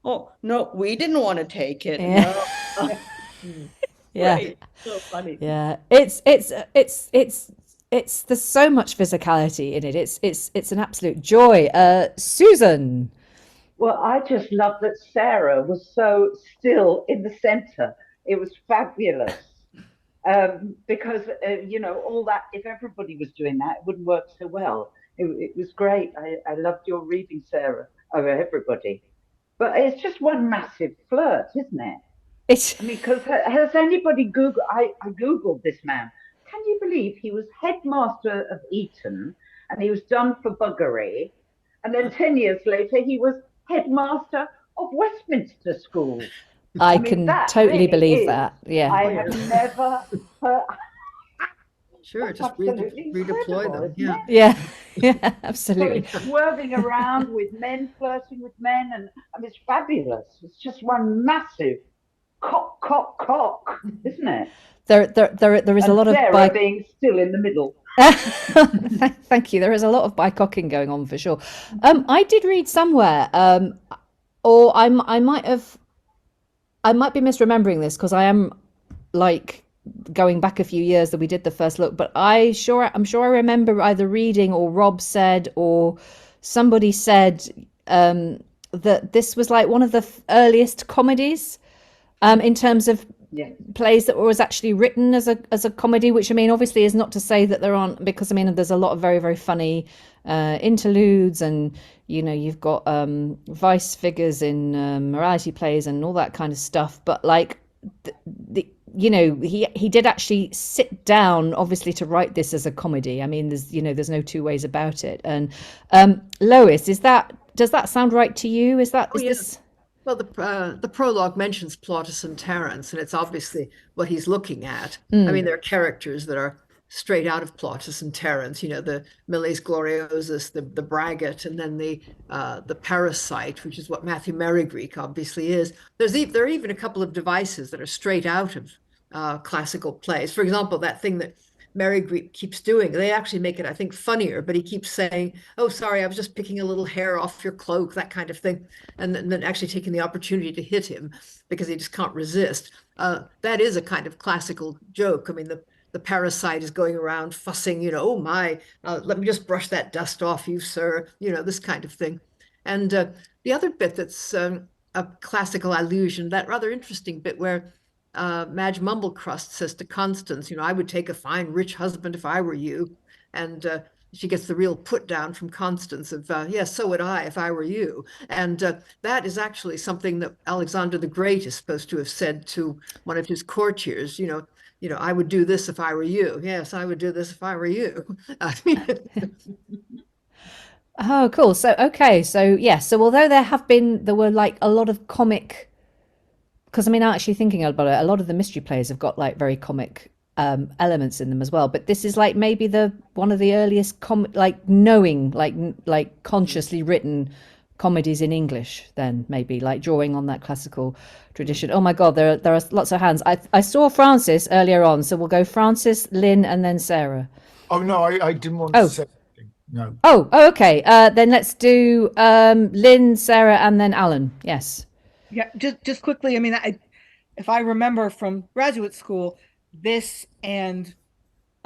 oh, no, we didn't want to take it. Yeah. No. Yeah. Right. So funny. Yeah. There's so much physicality in it. It's an absolute joy. Susan. Well, I just love that Sarah was so still in the center. It was fabulous. Because, all that, if everybody was doing that, it wouldn't work so well. It was great. I loved your reading, Sarah, over everybody. But it's just one massive flirt, isn't it? Because has anybody Googled, I Googled this man, can you believe he was headmaster of Eton and he was done for buggery? And then 10 years later, he was headmaster of Westminster School. I mean, can that totally really believe is- that. Yeah. I have never heard. Sure, That's just absolutely redeploy incredible, them. isn't Yeah. it? Yeah. Yeah, So absolutely. it's swerving around with men, flirting with men, and it's fabulous. It's just one massive cock, cock, cock, isn't it? There is a And lot of Sarah being still in the middle. Thank you. There is a lot of bicocking going on for sure. I did read somewhere, or I might be misremembering this because I am like going back a few years that we did the first look, but I'm sure I remember either reading or Rob said or somebody said that this was like one of the earliest comedies in terms of plays that was actually written as a comedy, which I mean obviously is not to say that there aren't, because I mean there's a lot of very, very funny interludes, and you know you've got vice figures in morality plays and all that kind of stuff, but like the you know he did actually sit down obviously to write this as a comedy. I mean there's no two ways about it. And Lois, does that sound right to you? This? Well, the prologue mentions Plautus and Terence, and it's obviously what he's looking at. I mean, there are characters that are straight out of Plautus and Terence, you know, the Miles Gloriosus, the braggart, and then the parasite, which is what Matthew Merrygreek obviously is. There are even a couple of devices that are straight out of classical plays. For example, that thing that Merrygreek keeps doing, they actually make it, I think, funnier, but he keeps saying, oh, sorry, I was just picking a little hair off your cloak, that kind of thing, and then actually taking the opportunity to hit him because he just can't resist. That is a kind of classical joke. I mean, the parasite is going around fussing, you know, oh my, let me just brush that dust off you, sir, you know, this kind of thing. And the other bit that's a classical allusion, that rather interesting bit where Madge Mumblecrust says to Custance, you know, I would take a fine rich husband if I were you. And she gets the real put down from Custance of, yes, so would I if I were you. And that is actually something that Alexander the Great is supposed to have said to one of his courtiers, you know, I would do this if I were you. Yes, I would do this if I were you. Oh, cool. So, okay. So, yes. So, although there were like a lot of comic, because I mean, actually thinking about it, a lot of the mystery plays have got like very comic elements in them as well. But this is like maybe one of the earliest like consciously written comedies in English. Then maybe like drawing on that classical tradition. Oh my God, there are lots of hands. I saw Francis earlier on, so we'll go Francis, Lynn, and then Sarah. Oh no, I didn't want to say anything. No. Oh, okay. Then let's do Lynn, Sarah, and then Alan. Yes. Yeah, just quickly. I mean, if I remember from graduate school, this and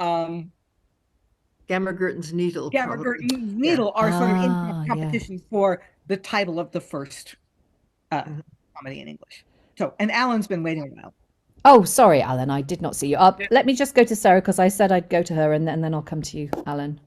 Gammergurten's Needle. Gammergurten's Needle are sort of in competition for the title of the first comedy in English. So, and Alan's been waiting a while. Oh, sorry, Alan. I did not see you. Let me just go to Sarah because I said I'd go to her, and then I'll come to you, Alan.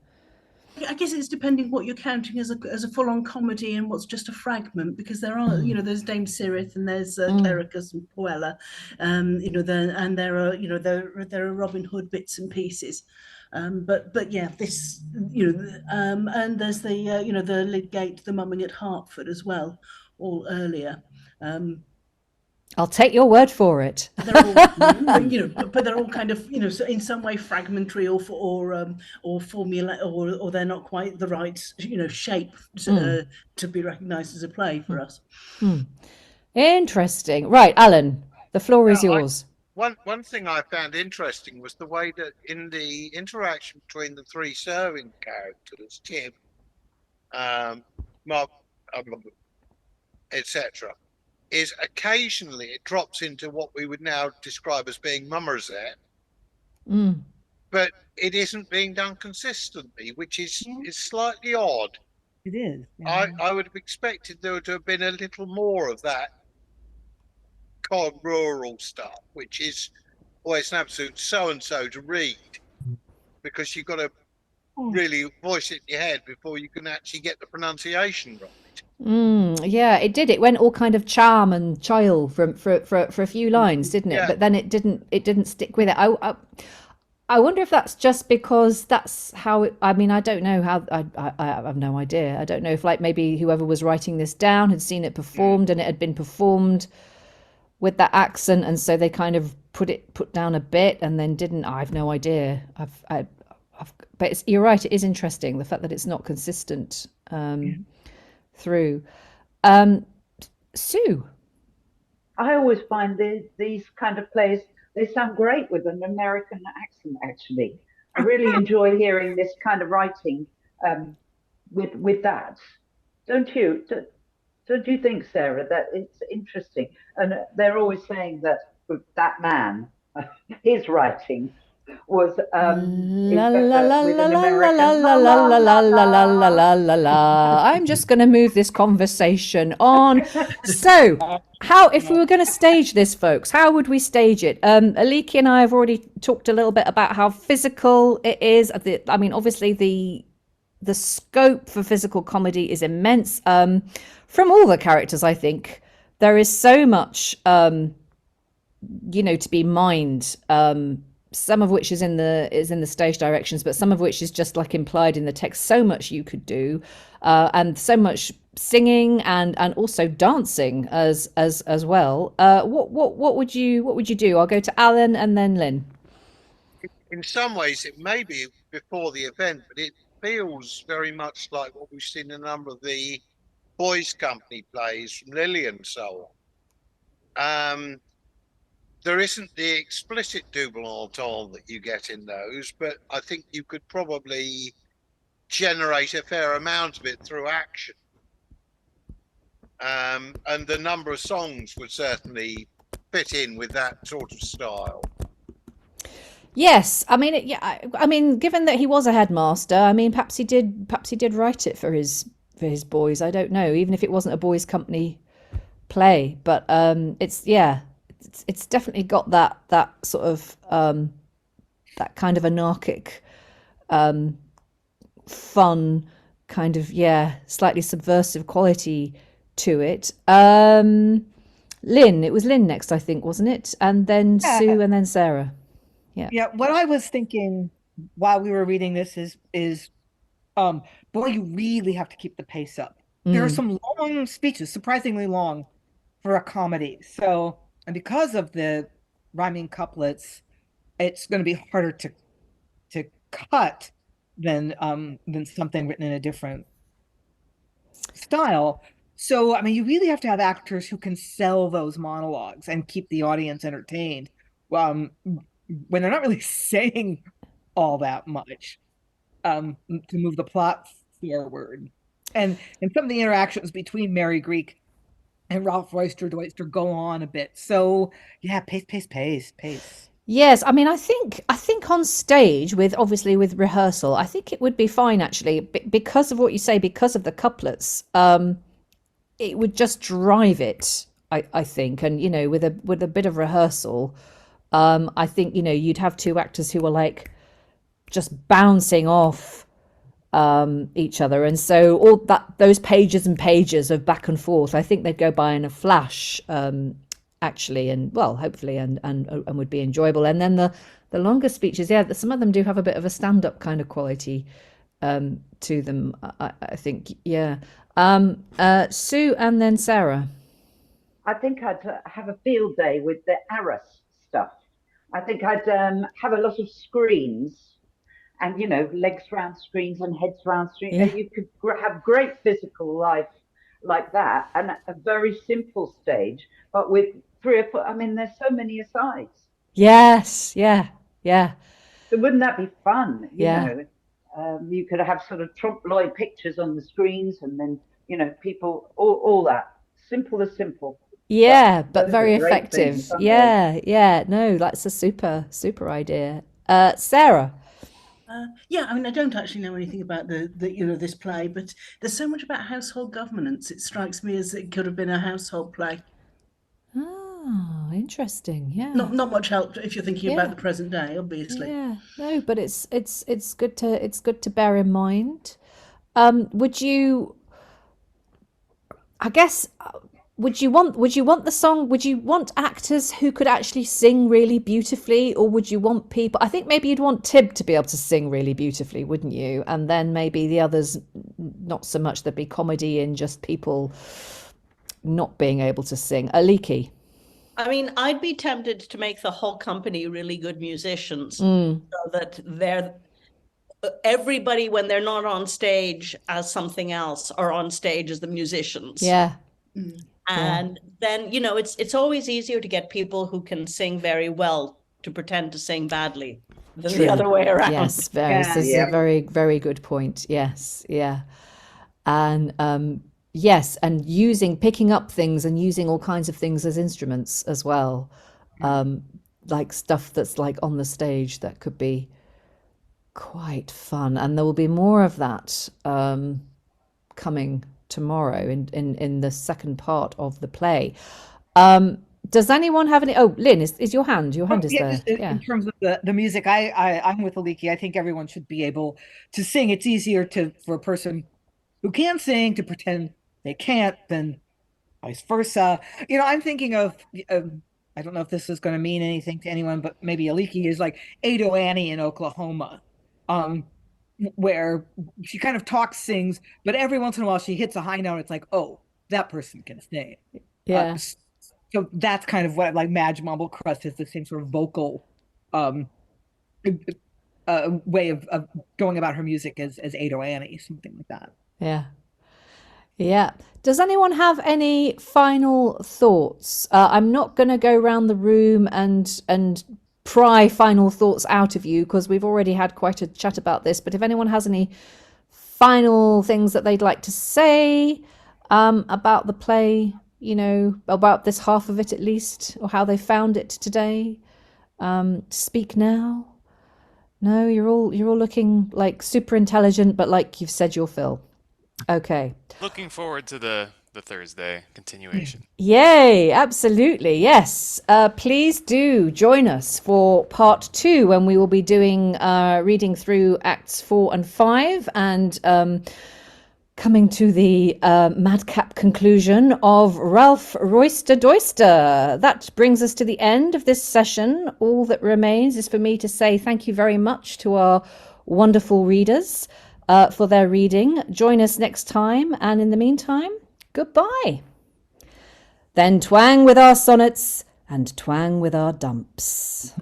I guess it's depending what you're counting as a full-on comedy and what's just a fragment, because there are, you know, there's Dame Cyrith and there's Clericus and Puella, you know, there are Robin Hood bits and pieces, but yeah, this, you know, and there's the you know, the Lydgate, the Mumming at Hertford as well, all earlier. I'll take your word for it. They're all, you know, but they're all kind of, you know, in some way fragmentary or formula, or they're not quite the right, you know, shape to be recognised as a play for us. Interesting. Right, Alan, the floor is yours. One thing I found interesting was the way that in the interaction between the three serving characters, Tim, Mark, etc., is occasionally it drops into what we would now describe as being Mummerzet, but it isn't being done consistently, which is slightly odd. It is. Yeah. I would have expected there to have been a little more of that rural stuff, which is always an absolute so-and-so to read, because you've got to really voice it in your head before you can actually get the pronunciation right. Yeah, it did. It went all kind of charm and chile for a few lines, didn't it? Yeah. But then it didn't stick with it. I wonder if that's just because that's how it, I mean, I don't know how, I have no idea. I don't know if like maybe whoever was writing this down had seen it performed and it had been performed with that accent, and so they kind of put down a bit and then didn't. I have no idea. But you're right, it is interesting, the fact that it's not consistent through. Sue? I always find these kind of plays, they sound great with an American accent, actually. I really enjoy hearing this kind of writing with that. Don't you? Don't you think, Sarah, that it's interesting? And they're always saying that that man, his writing was is better with an American. I'm just going to move this conversation on. So, how, if we were going to stage this, folks, how would we stage it? Aliki and I have already talked a little bit about how physical it is. I mean, obviously the scope for physical comedy is immense. From all the characters, I think there is so much, to be mined. Some of which is in the stage directions, but some of which is just like implied in the text. So much you could do, and so much singing and also dancing as well. What would you do? I'll go to Alan and then Lynn. In some ways, it may be before the event, but it feels very much like what we've seen in a number of the Boys' Company plays from Lily and so on. There isn't the explicit double entendre that you get in those, but I think you could probably generate a fair amount of it through action. And the number of songs would certainly fit in with that sort of style. Yes, I mean, given that he was a headmaster, I mean, perhaps he did write it for his boys. I don't know, even if it wasn't a Boys' Company play, but it's definitely got that sort of that kind of anarchic, fun kind of slightly subversive quality to it. Lynn, it was Lynn next, I think, wasn't it? And then Sue, and then Sarah. Yeah. What I was thinking while we were reading this is boy, you really have to keep the pace up. There are some long speeches, surprisingly long for a comedy. So, and because of the rhyming couplets, it's going to be harder to cut than something written in a different style. So, I mean, you really have to have actors who can sell those monologues and keep the audience entertained when they're not really saying all that much to move the plot forward. And some of the interactions between Merrygreek and Ralph Roister Doister go on a bit. So yeah, pace. Yes, I mean, I think on stage with rehearsal, I think it would be fine actually, because of what you say, because of the couplets. It would just drive it, I think, and with a bit of rehearsal, I think you'd have two actors who were like just bouncing off each other, and so all those pages and pages of back and forth, I think they'd go by in a flash, actually, and well, hopefully, and would be enjoyable. And then the longer speeches, some of them do have a bit of a stand-up kind of quality to them, I think. Sue and then Sarah. I think I'd have a field day with the Arras stuff. I think I'd have a lot of screens, and legs round screens and heads round screens. Yeah. You could have great physical life like that, and a very simple stage, but with 3 or 4. I mean, there's so many asides. Yes, yeah. So wouldn't that be fun? Yeah. You could have sort of Trompe l'oeil pictures on the screens, and then people, all that simple as simple. Yeah, but very effective. Things, yeah. No, that's a super idea. Sarah. I mean, I don't actually know anything about the this play, but there's so much about household governance. It strikes me as it could have been a household play. Oh, interesting. Yeah. Not much help if you're thinking about the present day, obviously. Yeah. No, but it's good to bear in would you would you want the song? Would you want actors who could actually sing really beautifully, or would you want people? I think maybe you'd want Tib to be able to sing really beautifully, wouldn't you? And then maybe the others, not so much. There'd be comedy in just people not being able to sing. Aliki. I mean, I'd be tempted to make the whole company really good musicians, Mm. so that everybody, when they're not on stage as something else, are on stage as the musicians. Yeah. And then, you know, it's always easier to get people who can sing very well to pretend to sing badly than the other way around. Yes, this is a very, very good point. Yes, yeah. And yes, and picking up things and using all kinds of things as instruments as well. Like stuff that's like on the stage that could be quite fun. And there will be more of that coming tomorrow in the second part of the play. Does anyone have any? Oh, Lynn, is your hand is there? In terms of the music, I'm with Aliki. I think everyone should be able to sing. It's easier for a person who can sing to pretend they can't than vice versa. You know, I'm thinking of I don't know if this is going to mean anything to anyone, but maybe Aliki is like Ado Annie in Oklahoma, where she kind of sings, but every once in a while she hits a high note. It's like, oh, that person can sing. Yeah. So that's kind of what, like, Madge Mumblecrust is the same sort of vocal way of going about her music as Ado Annie, something like that. Yeah. Yeah. Does anyone have any final thoughts? I'm not going to go around the room and pry final thoughts out of you, because we've already had quite a chat about this. But if anyone has any final things that they'd like to say about the play, you know, about this half of it at least, or how they found it today, speak now. No, you're all looking like super intelligent, but like you've said your fill. Okay. Looking forward to the Thursday continuation. Yay, absolutely. Yes. Please do join us for part 2, when we will be doing reading through Acts 4 and 5 and coming to the madcap conclusion of Ralph Roister Doister. That brings us to the end of this session. All that remains is for me to say thank you very much to our wonderful readers for their reading. Join us next time, and in the meantime, goodbye. Then twang with our sonnets and twang with our dumps.